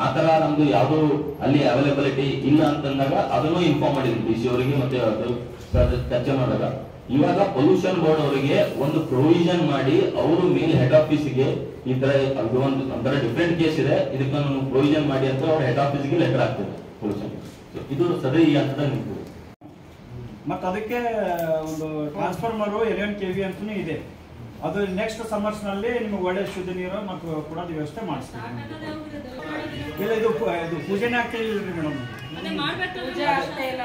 ಆತರ ನಮ್ದು ಯಾವ್ದು ಅಲ್ಲಿ ಅವೈಲೇಬಿಲಿಟಿ ಇಲ್ಲ ಅಂತಂದಾಗ ಅದನ್ನು ಇನ್ಫಾರ್ಮ್ ಮಾಡಿದ್ವಿ DC ಅವರಿಗೆ ಮತ್ತೆ ಚರ್ಚೆ ಮಾಡಿದಾಗ. ಇವಾಗ ಪೊಲ್ಯೂಷನ್ ಬೋರ್ಡ್ ಅವರಿಗೆ ಒಂದು ಪ್ರೊವಿಷನ್ ಮಾಡಿ ಅವರು ಮೇಲ್ ಹೆಡ್ ಆಫೀಸ್ಗೆ ಈ ತರ ಒಂದು ಒಂಥರ ಡಿಫ್ರೆಂಟ್ ಕೇಸ್ ಇದೆ, ಇದಕ್ಕೆ ಪ್ರೊವಿಷನ್ ಮಾಡಿ ಅಂತ ಅವ್ರ ಹೆಡ್ ಆಫೀಸ್ಗೆ ಲೆಟರ್ ಆಗ್ತದೆ ಪೊಲ್ಯೂಷನ್. ಇದು ಸದಾ ಈ ಹಂತದಾಗ ನಿಂತಿದೆ. ಮತ್ತು ಅದಕ್ಕೆ ಒಂದು ಟ್ರಾನ್ಸ್ಫಾರ್ಮರ್ 11 kV ಅಂತಲೂ ಇದೆ. ಅದು ನೆಕ್ಸ್ಟ್ ಸಮ್ಮರ್ಸ್ ನಲ್ಲಿ ನಿಮಗೆ ಒಳ್ಳೆ ಶುದ್ಧ ನೀರು ಮತ್ತು ಕೊಡೋದು ವ್ಯವಸ್ಥೆ ಮಾಡಿಸ್ತೀವಿ. ಇಲ್ಲ ಇದು ಪೂಜೆನೇ ಆಗ್ತಿಲ್ಲ ಮೇಡಮ್.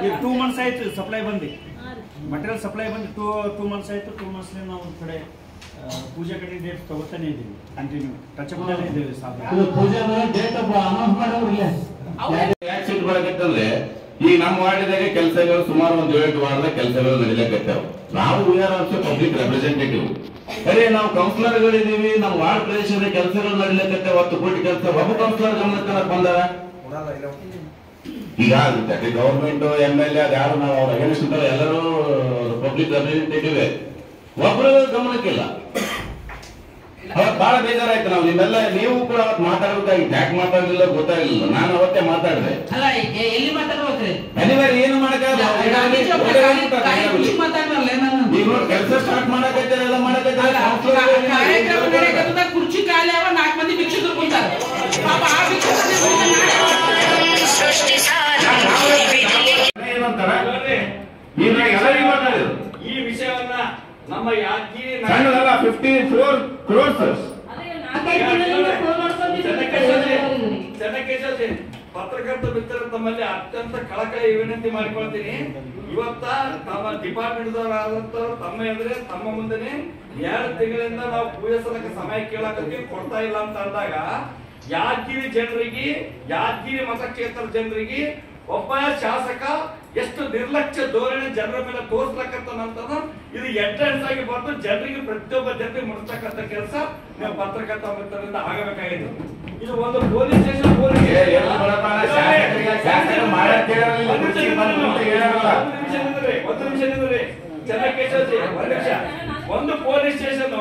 ಈಗ 2 months ಆಯ್ತು ಸಪ್ಲೈ ಬಂದು, ಮಟೀರಿಯಲ್ ಸಪ್ಲೈ ಬಂದು 2 months ಆಯ್ತು. 2 months ನಾವು ಕಡೆ ಪೂಜೆ ಕಡೆ ಡೇಟ್ ತಗೋತಾನೆ ಇದ್ದೀವಿ, ಕಂಟಿನ್ಯೂ ಟಚ್ ಅಪ್ ಇದ್ದೀವಿ. ಬರಕತ್ತಂದ್ರೆ ಈಗ ನಮ್ಮ ವಾರ್ಡಿದಾಗ ಕೆಲಸಗಳು ಸುಮಾರು ಒಂದು 7 ವಾರದಾಗ ಕೆಲಸಗಳು ನಡೀಲಕತ್ತಾವ. ನಾವು ಪಬ್ಲಿಕ್ ರೆಪ್ರೆಸೆಂಟೇಟಿವ್ ಅದೇ ನಾವು ಕೌನ್ಸಿಲರ್ಗಳಿದ್ದೀವಿ, ನಮ್ಮ ವಾರ್ಡ್ ಪ್ರದೇಶದ ಕೆಲಸಗಳು ನಡೀಲಕತ್ತಾವ. 10 ಕೋಟಿ ಕೆಲಸ ಒಬ್ಬ ಕೌನ್ಸಿಲರ್ ಗಮನಕ್ಕೆ ಬಂದಾರ. ಈಗ ಗವರ್ಮೆಂಟ್ MLA ಯಾರು ನಾವು ಅವ್ರ ಅಗೇನ್ಸ್ಟ್ ಇದ್ದಾರೆ, ಎಲ್ಲರೂ ಪಬ್ಲಿಕ್ ರೆಪ್ರೆಸೆಂಟೇಟಿವ್, ಒಬ್ಬರು ಗಮನಕ್ಕಿಲ್ಲ. ಅವತ್ತು ಬಹಳ ಬೇಜಾರಾಯ್ತು. ನಾವು ನಿಮ್ಮೆಲ್ಲ ನೀವು ಕೂಡ ಅವತ್ತು ಮಾತಾಡ್ಬೇಕಾಗಿತ್ತು, ಯಾಕೆ ಮಾತಾಡಲಿಲ್ಲ ಗೊತ್ತಾಗಲಿಲ್ಲ. ನಾನು ಅವತ್ತೇ ಮಾತಾಡಿದೆ. ಏನು ಮಾಡಕ್ಕಾಗಲ್ಲ, ಈಗ ನೋಡಿ ಕೆಲಸ ಸ್ಟಾರ್ಟ್ ಮಾಡಕೈತಾರೆ, ಎಲ್ಲ ಮಾಡಕೈತಾರೆ. ಕುರ್ಚಿ ಖಾಲಿ ಅವ 4 ಮಂದಿ ಭಿಕ್ಷುಕರು ಕುಂತಾರೆ. ಈ ವಿಷಯವನ್ನ ನಮ್ಮ ಯಾದಗಿರಿ 54 crores ಪತ್ರಕರ್ತ ಮಿತ್ರರು ತಮ್ಮಲ್ಲಿ ಅತ್ಯಂತ ಕಳಕಳಿ ವಿನಂತಿ ಮಾಡಿಕೊಳ್ತೀನಿ. ಇವತ್ತ ತಮ್ಮ ಡಿಪಾರ್ಟ್ಮೆಂಟ್ ತಮ್ಮ ಎದುರೇ ತಮ್ಮ ಮುಂದೆನೆ 2 ತಿಂಗಳಿಂದ ನಾವು ಪೂಜೆ ಸಮಯ ಕೇಳಕತ್ತೀವಿ, ಕೊಡ್ತಾ ಇಲ್ಲ ಅಂತ ಅಂದಾಗ ಯಾದಗಿರಿ ಜನರಿಗೆ, ಯಾದಗಿರಿ ಮತಕ್ಷೇತ್ರ ಜನರಿಗೆ ಒಬ್ಬ ಶಾಸಕ ಎಷ್ಟು ನಿರ್ಲಕ್ಷ್ಯ ಧೋರಣೆ ಜನರ ಮೇಲೆ ತೋರಿಸ್ಲಕ್ಕಂತ ಇದು ಎಂಟ್ರೆನ್ಸ್ ಆಗಿ ಬಂದು ಜನರಿಗೆ ಪ್ರತಿಯೊಬ್ಬ ಜನರಿಗೆ ಮುಡಿಸ್ತಕ್ಕಂಥ ಕೆಲಸ ನೀವು ಪತ್ರಕರ್ತ ಮಿತ್ರರಿಂದ ಆಗಬೇಕಾಗಿದೆ. ಇದು ಒಂದು ಪೊಲೀಸ್ ಸ್ಟೇಷನ್ ಒಂದು ನಿಮಿಷ ಚನ್ನಕೇಶವಜಿ ಒಂದು ನಿಮಿಷ. ಒಂದು ಪೊಲೀಸ್ ಸ್ಟೇಷನ್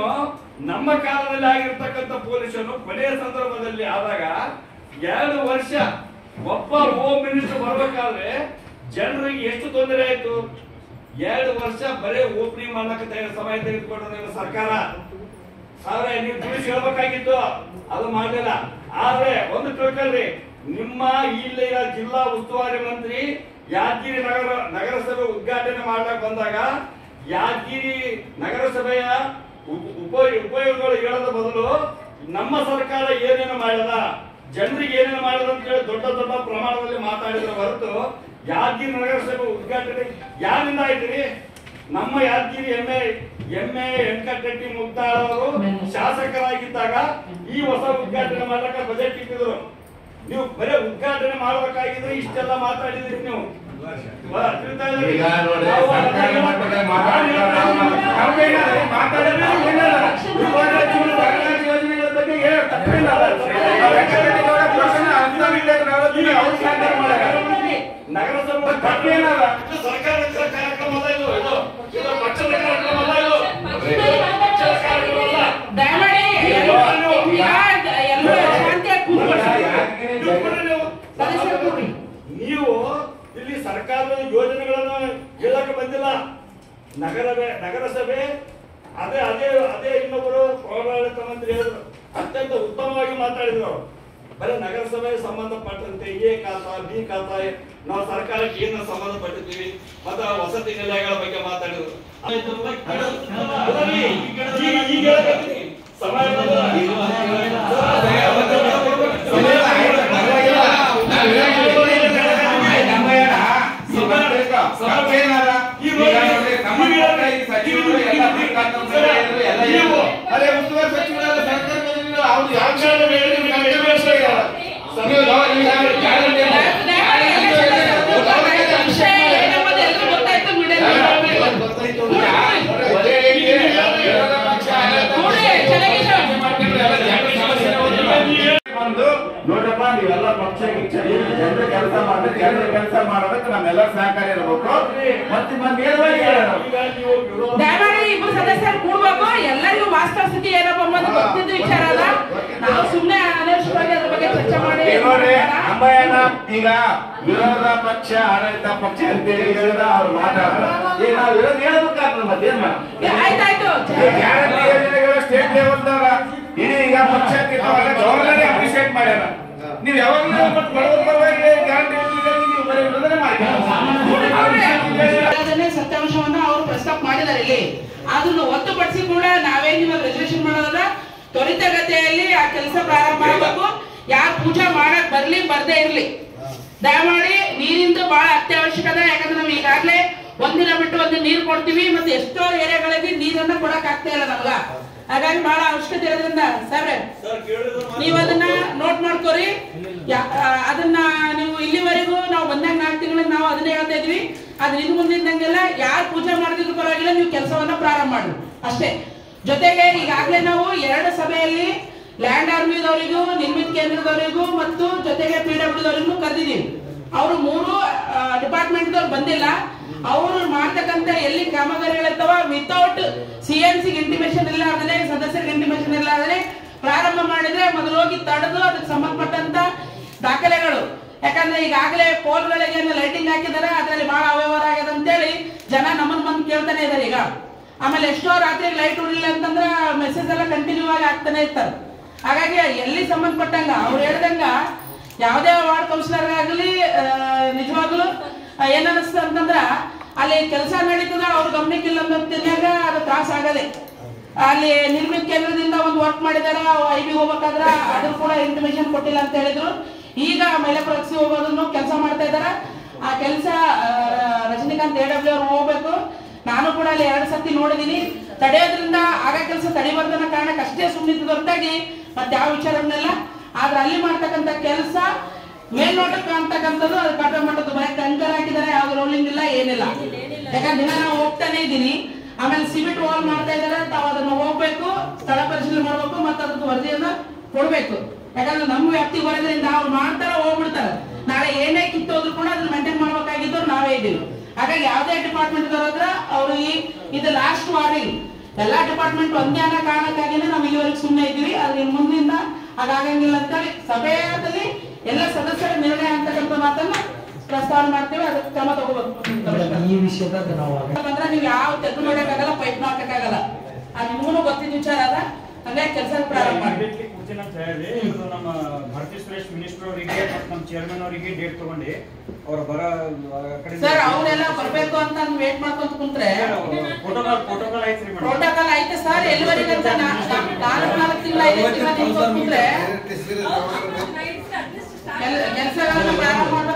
ನಮ್ಮ ಕಾಲದಲ್ಲಿ ಆಗಿರ್ತಕ್ಕಂಥ ಪೊಲೀಸ್ ಕೊನೆಯ ಸಂದರ್ಭದಲ್ಲಿ ಆದಾಗ 2 ವರ್ಷ ಒಬ್ಬ ಹೋಮ್ ಮಿನಿಸ್ಟರ್ ಬರ್ಬೇಕಾದ್ರೆ ಜನರಿಗೆ ಎಷ್ಟು ತೊಂದರೆ ಆಯ್ತು. 2 ವರ್ಷ ಬರೇ ಓಪನಿಂಗ್ ಮಾಡಕ್ಕೆ ಸಮಯ ತೆಗೆದುಕೊಂಡ ಸರ್ಕಾರ ನೀವು ತಿಳಿಸಿ ಹೇಳ್ಬೇಕಾಗಿತ್ತು, ಅದು ಮಾಡಲಿಲ್ಲ. ಆದ್ರೆ ಒಂದು ತಿಳ್ಕೊಳ್ರಿ, ನಿಮ್ಮ ಇಲ್ಲಿನ ಜಿಲ್ಲಾ ಉಸ್ತುವಾರಿ ಮಂತ್ರಿ ಯಾದಗಿರಿ ನಗರಸಭೆ ಉದ್ಘಾಟನೆ ಮಾಡಕ್ ಬಂದಾಗ ಯಾದಗಿರಿ ನಗರಸಭೆಯ ಉಪಯೋಗಗಳು ಹೇಳದ ಬದಲು ನಮ್ಮ ಸರ್ಕಾರ ಏನೇನು ಮಾಡದ, ಜನರಿಗೆ ಏನೇನು ಮಾಡದ ಅಂತ ಹೇಳಿ ದೊಡ್ಡ ದೊಡ್ಡ ಪ್ರಮಾಣದಲ್ಲಿ ಮಾತಾಡಿದ್ರೆ ಹೊರತು ಯಾದಗಿರಿ ನಗರಸಭೆ ಉದ್ಘಾಟನೆ ಯಾರಿಂದ ಆಯ್ತು? ನಮ್ಮ ಯಾದಗಿರಿ ಎಮ್ಮೆ ವೆಂಕಟರೆಡ್ಡಿ ಮುಕ್ತಾಳ ಅವರು ಶಾಸಕರಾಗಿದ್ದಾಗ ಈ ಹೊಸ ಉದ್ಘಾಟನೆ ಮಾಡಕ ಬಜೆಟ್ ಇಟ್ಟಿದ್ರು. ನೀವು ಬರೀ ಉದ್ಘಾಟನೆ ಮಾಡಬೇಕಾಗಿದ್ರೆ ಇಷ್ಟೆಲ್ಲ ಮಾತಾಡಿದ್ರಿ ನೀವು. ನಗರಸಭೆ ಸರ್ಕಾರದ ಕಾರ್ಯಕ್ರಮ ಅಲ್ಲ ಇದು, ಇದು ಪಕ್ಷದ ಕಾರ್ಯಕ್ರಮ ಅಲ್ಲ, ಇದು ಪಕ್ಷದ ಕಾರ್ಯಕ್ರಮ ಅಲ್ಲ. ನೀವು ಇಲ್ಲಿ ಸರ್ಕಾರದ ಯೋಜನೆಗಳನ್ನು ಹೇಳಕ್ಕೆ ಬಂದಿಲ್ಲ. ನಗರಸಭೆ ಅದೇ ಇನ್ನೊಬ್ಬರು ಪೌರಾಡಳಿತ ಮಂತ್ರಿ ಹೇಳಿದ್ರು, ಅತ್ಯಂತ ಉತ್ತಮವಾಗಿ ಮಾತಾಡಿದ್ರು. ಬರೀ ನಗರಸಭೆ ಸಂಬಂಧಪಟ್ಟಂತೆ ಎ ಖಾತಾ ಬಿ ಖಾತಾ ನಾವು ಸರ್ಕಾರಕ್ಕೆ ಏನು ಸಂಬಂಧಪಟ್ಟಿದ್ದೀವಿ ಮತ್ತು ವಸತಿ ನಿಲಯಗಳ ಬಗ್ಗೆ ಮಾತಾಡಿದ್ರು. ನೋಡ್ರಪ್ಪ, ನೀವೆಲ್ಲ ಪಕ್ಷ ಜನರ ಕೆಲಸ ಮಾಡಿದ್ರೆ ಜನರ ಕೆಲಸ ಮಾಡೋದಕ್ಕೆ ನಮ್ಮೆಲ್ಲರ ಸಹಕಾರ ಇರಬೇಕು. ಮತ್ತೆ ಇಬ್ಬರು ಸದಸ್ಯರು ಕೂಡ್ಬೇಕು, ಎಲ್ಲರಿಗೂ ವಾಸ್ತವ ಸ್ಥಿತಿ ಏನಪ್ಪ ಅನ್ನೋದು ಗೊತ್ತಿದ್ದ ವಿಚಾರ ಅಲ್ಲ. ನಾವು ಸುಮ್ಮನೆ ಅನವಶ್ಯಕವಾಗಿ ಅದ್ರ ಬಗ್ಗೆ ಚರ್ಚೆ ಮಾಡಿ ನೋಡ್ರಿ. ಅಂಬಯ್ಯಣ್ಣ ಈಗ ವಿರೋಧ ಪಕ್ಷ ಆಡಳಿತ ಪಕ್ಷ ಅಂತೇಳಿ ಹೇಳಿದ ಅವ್ರು ಮಾತಾಡ್ತಾರೆ. ಈಗ ನಾವು ವಿರೋಧ ಹೇಳ್ಬೇಕಾಗ್ತದೆ, ಮತ್ತೇನ್ ಆಯ್ತಾಯ್ತು. ಗ್ಯಾರಂಟಿ ಯೋಜನೆಗಳು ಸ್ಟೇಟ್ ಲೆವೆಲ್ದಾಗ ಇಡೀ ಈಗ ಪಕ್ಷಕ್ಕೆ ಗವರ್ನರ್ ಅಪ್ರಿಶಿಯೇಟ್ ಮಾಡ್ಯಾರ. ನೀವು ಯಾವಾಗಲೂ ಬಡವರ ಪರವಾಗಿ ಗ್ಯಾರಂಟಿ ಯೋಜನೆಗಳಿಗೆ ನೀವು ಬರೀ ವಿರೋಧನೆ ಅದನ್ನೇ ಸತ್ಯಾಂಶವನ್ನ ಅವರು ಪ್ರಸ್ತಾಪ ಮಾಡಿದ್ದಾರೆ ಇಲ್ಲಿ. ಅದನ್ನು ಒತ್ತುಪಡಿಸಿ ಕೂಡ ನಾವೇನ್ ಇವಾಗ ರೆಸಲ್ಯೂಷನ್ ಮಾಡೋದಲ್ಲ, ತ್ವರಿತಗತಿಯಲ್ಲಿ ಆ ಕೆಲಸ ಪ್ರಾರಂಭ ಮಾಡಬೇಕು. ಯಾರು ಪೂಜಾ ಮಾಡಕ್ ಬರ್ದೇ ಇರ್ಲಿ, ದಯಮಾಡಿ ನೀರಿಂದು ಬಹಳ ಅತ್ಯವಶ್ಯಕತೆ. ಯಾಕಂದ್ರೆ ನಾವು ಈಗಾಗಲೇ ಒಂದಿನ ಬಿಟ್ಟು ಒಂದಿನ ನೀರು ಕೊಡ್ತೀವಿ, ಮತ್ತೆ ಎಷ್ಟೋ ಏರಿಯಾಗಳಿಗೆ ನೀರನ್ನ ಕೊಡಕ್ ಆಗ್ತಾ ಇಲ್ಲ ನಮ್ಗ. ಹಾಗಾಗಿ ಬಹಳ ಅವಶ್ಯಕತೆ ಇರೋದ್ರಿಂದ ಸಾಬ್ರೆ ನೀವು ಅದನ್ನ ನೋಟ್ ಮಾಡ್ಕೋರಿ. ಅದನ್ನ ನೀವು ಇಲ್ಲಿವರೆಗೂ ನಾವು ಬಂದಾಗ 4 ತಿಂಗಳಿಗೆ ನಾವು ಅದನ್ನೇ ಹೇಳ್ತಾ ಇದ್ವಿ. ಅದ್ರ ಇನ್ನು ಮುಂದಿನಂಗೆಲ್ಲ ಯಾರು ಪೂಜೆ ಮಾಡ್ತಿದ್ರು ಪರವಾಗಿಲ್ಲ, ನೀವು ಕೆಲಸವನ್ನ ಪ್ರಾರಂಭ ಮಾಡಿ ಅಷ್ಟೇ. ಜೊತೆಗೆ ಈಗಾಗಲೇ ನಾವು 2 ಸಭೆಯಲ್ಲಿ ಲ್ಯಾಂಡ್ ಆರ್ಮಿದವರಿಗೂ ನಿರ್ಮಿತ ಕೇಂದ್ರದವರಿಗೂ ಮತ್ತು ಜೊತೆಗೆ PWDವರಿಗೂ ಕರೆದಿದ್ದೀವಿ. ಅವರು 3 ಡಿಪಾರ್ಟ್ಮೆಂಟ್ ದವ್ರು ಬಂದಿಲ್ಲ. ಅವರು ಮಾಡ್ತಕ್ಕಂತ ಎಲ್ಲಿ ಕಾಮಗಾರಿಗಳಿರ್ತಾವ ವಿತೌಟ್ CMC ಇಂಟಿಮೇಷನ್ ಇಲ್ಲಾರ್ದೇ, ಸದಸ್ಯರಿಗೆ ಇಂಟಿಮೇಷನ್ ಇಲ್ಲಾರ್ದೇ ಪ್ರಾರಂಭ ಮಾಡಿದ್ರೆ ಮೊದಲು ಹೋಗಿ ತಡೆದು ಅದಕ್ಕೆ ಸಂಬಂಧಪಟ್ಟಂತ ದಾಖಲೆಗಳು. ಯಾಕಂದ್ರೆ ಈಗಾಗಲೇ ಪೋಲ್ಗಳಿಗೆ ಲೈಟಿಂಗ್ ಹಾಕಿದಾರೆ, ಅದರಲ್ಲಿ ಬಹಳ ಅವ್ಯವಹಾರ ಆಗಿದೆ ಅಂತೇಳಿ ಜನ ನಮ್ಮನ್ನ ಬಂದು ಕೇಳ್ತಾನೆ ಇದಾರೆ. ಈಗ ಆಮೇಲೆ ಎಷ್ಟೋ ರಾತ್ರಿ ಲೈಟ್ ಉಳಿಲ್ಲ ಅಂತಂದ್ರ ಮೆಸೇಜ್ ಎಲ್ಲ ಕಂಟಿನ್ಯೂ ಆಗಿ ಆಗ್ತಾನೆ ಇರ್ತಾರೆ. ಹಾಗಾಗಿ ಎಲ್ಲಿ ಸಂಬಂಧಪಟ್ಟಂಗ ಅವ್ರು ಹೇಳ್ದಂಗ ಯಾವುದೇ ವಾರ್ಡ್ ಕೌನ್ಸಿಲರ್ ಆಗಲಿ ನಿಜವಾಗ್ಲೂ ಏನನ್ನಿಸ್ತ ಅಂತಂದ್ರ ಅಲ್ಲಿ ಕೆಲಸ ನಡೀತದ ಅವ್ರ ಗಮನಕ್ಕಿಲ್ಲ ಅನ್ನೋದ್ನಾಗ ಅದು ತ್ರಾಸ ಆಗದೆ. ಅಲ್ಲಿ ನಿರ್ಮಿತ ಕೇಂದ್ರದಿಂದ ಒಂದು ವರ್ಕ್ ಮಾಡಿದಾರ, IB ಹೋಗ್ಬೇಕಾದ್ರ ಅದ್ರ ಕೂಡ ಇಂಟಿಮೇಷನ್ ಕೊಟ್ಟಿಲ್ಲ ಅಂತ ಹೇಳಿದ್ರು. ಈಗ ಮಹಿಳಾ ಪ್ರಗತಿ ಹೋಗೋದನ್ನು ಕೆಲಸ ಮಾಡ್ತಾ ಇದಾರ. ಆ ಕೆಲಸ ರಜನಿಕಾಂತ್ AW ಅವ್ರು ಹೋಗ್ಬೇಕು. ನಾನು ಕೂಡ ಅಲ್ಲಿ 2 ಸತಿ ನೋಡಿದೀನಿ. ತಡೆಯೋದ್ರಿಂದ ಆಗ ಕೆಲಸ ತಡಿಬಾರ್ದು ಅನ್ನೋ ಕಾರಣಕ್ಕೆ ಅಷ್ಟೇ ಸುಮ್ಮನಿದ್ದು ಹೊರತಾಗಿ ಮತ್ತೆ ಯಾವ ವಿಚಾರವನ್ನೆಲ್ಲ. ಆದ್ರೆ ಅಲ್ಲಿ ಮಾಡ್ತಕ್ಕಂಥ ಕೆಲಸ ಮೇಲ್ನೋಟಕ್ಕೆ ಅಂತಕ್ಕಂಥದ್ದು ಅದು ಕಡಿಮೆ ಮಟ್ಟದ್ದು. ಬರೀ ಟಂಕರ್ ಹಾಕಿದಾರೆ, ಯಾವ್ದು ರೋಲಿಂಗ್ ಇಲ್ಲ, ಏನಿಲ್ಲ. ಯಾಕಂದ್ರೆ ದಿನ ನಾವು ಹೋಗ್ತಾನೆ ಇದ್ದೀನಿ. ಆಮೇಲೆ ಸಿಮೆಂಟ್ ವಾಲ್ ಮಾಡ್ತಾ ಇದಾರೆ, ತಾವು ಅದನ್ನ ಹೋಗ್ಬೇಕು, ಸ್ಥಳ ಪರಿಶೀಲನೆ ಮಾಡ್ಬೇಕು, ಮತ್ತೆ ಅದ್ರ ವರದಿಯನ್ನ ಕೊಡ್ಬೇಕು. ಯಾಕಂದ್ರೆ ನಮ್ಮ ವ್ಯಾಪ್ತಿಗೆ ಬರೋದ್ರಿಂದ ಅವ್ರು ಮಾಡ್ತಾರ ಹೋಗ್ಬಿಡ್ತಾರ. ನಾಳೆ ಏನೇ ಕಿತ್ತೋದ್ರು ಕೂಡ ಅದನ್ನ ಮೇಂಟೈನ್ ಮಾಡ್ಬೇಕಾಗಿದ್ದು ನಾವೇ ಇದೀವಿ. ಹಾಗಾಗಿ ಯಾವುದೇ ಡಿಪಾರ್ಟ್ಮೆಂಟ್ ಹೋದ್ರ ಅವ್ರಿಗೆ ಇದು ಲಾಸ್ಟ್ ವಾರ್ನಿಂಗ್. ಎಲ್ಲಾ ಡಿಪಾರ್ಟ್ಮೆಂಟ್ ಒಂದೇ ಅನ್ನೋ ಕಾರಣಕ್ಕಾಗಿನೇ ನಾವು ಇಲ್ಲಿವರೆಗೆ ಸುಮ್ಮನೆ ಇದ್ವಿ. ಅದ್ರ ಮುಂದಿಂದ ಹಾಗಾಗಂಗಿಲ್ಲ ಅಂತೇಳಿ ಸಭೆಯಲ್ಲಿ ಎಲ್ಲ ಸದಸ್ಯರ ನಿರ್ಣಯ ಅಂತಕ್ಕಂಥ ಮಾತನ್ನ ಪ್ರಸ್ತಾವನೆ ಮಾಡ್ತೇವೆ. ಅದಕ್ಕೆ ಕ್ರಮ ತಗೋಬೇಕು. ಈ ವಿಷಯದಾಗ ನಾವು ಅಂದ್ರೆ ನೀವು ಯಾವ ತೆಗೆದು ನೋಡಕ್ಕಾಗಲ್ಲ, ಪೈಪ್ ಹಾಕಕ್ಕಾಗಲ್ಲ. ಅದು ನಿಮಗೂ ಗೊತ್ತಿದ್ದ ವಿಚಾರ ಅದ. ಹಂಗಾಗಿ ಕೆಲಸ ಪ್ರಾರಂಭ ಮಾಡಿ ಅಂತ ಹೇಳಿ ಇದು ನಮ್ಮ ಭಾರತೀಯ ಸುರೇಶ್ ಮಿನಿಸ್ಟರ್ ಅವರಿಗೆ ಮತ್ತು ನಮ್ಮ ಚೇರ್ಮನ್ ಅವರಿಗೆ ಡೇಟ್ ತಗೊಂಡು ಅವ್ರ ಬರ ಸರ್ ಅವರೆಲ್ಲ ಬರ್ಬೇಕು ಅಂತ ವೇಟ್ ಮಾಡ್ಕೊಂತ ಕುಂತ್ರೆ ಪ್ರೋಟೋಕಾಲ್ ಐತ್ರಿ ಪ್ರೋಟೋಕಾಲ್ ಐತೆ ಸರ್. ಎಲ್ಲಿವರೆಗೆ ಅಂತ 4 ತಿಂಗಳ 5 ತಿಂಗಳ ಕುಂತ್ರೆ ಕೆಲಸಗಳನ್ನ ಪ್ರಾರಂಭ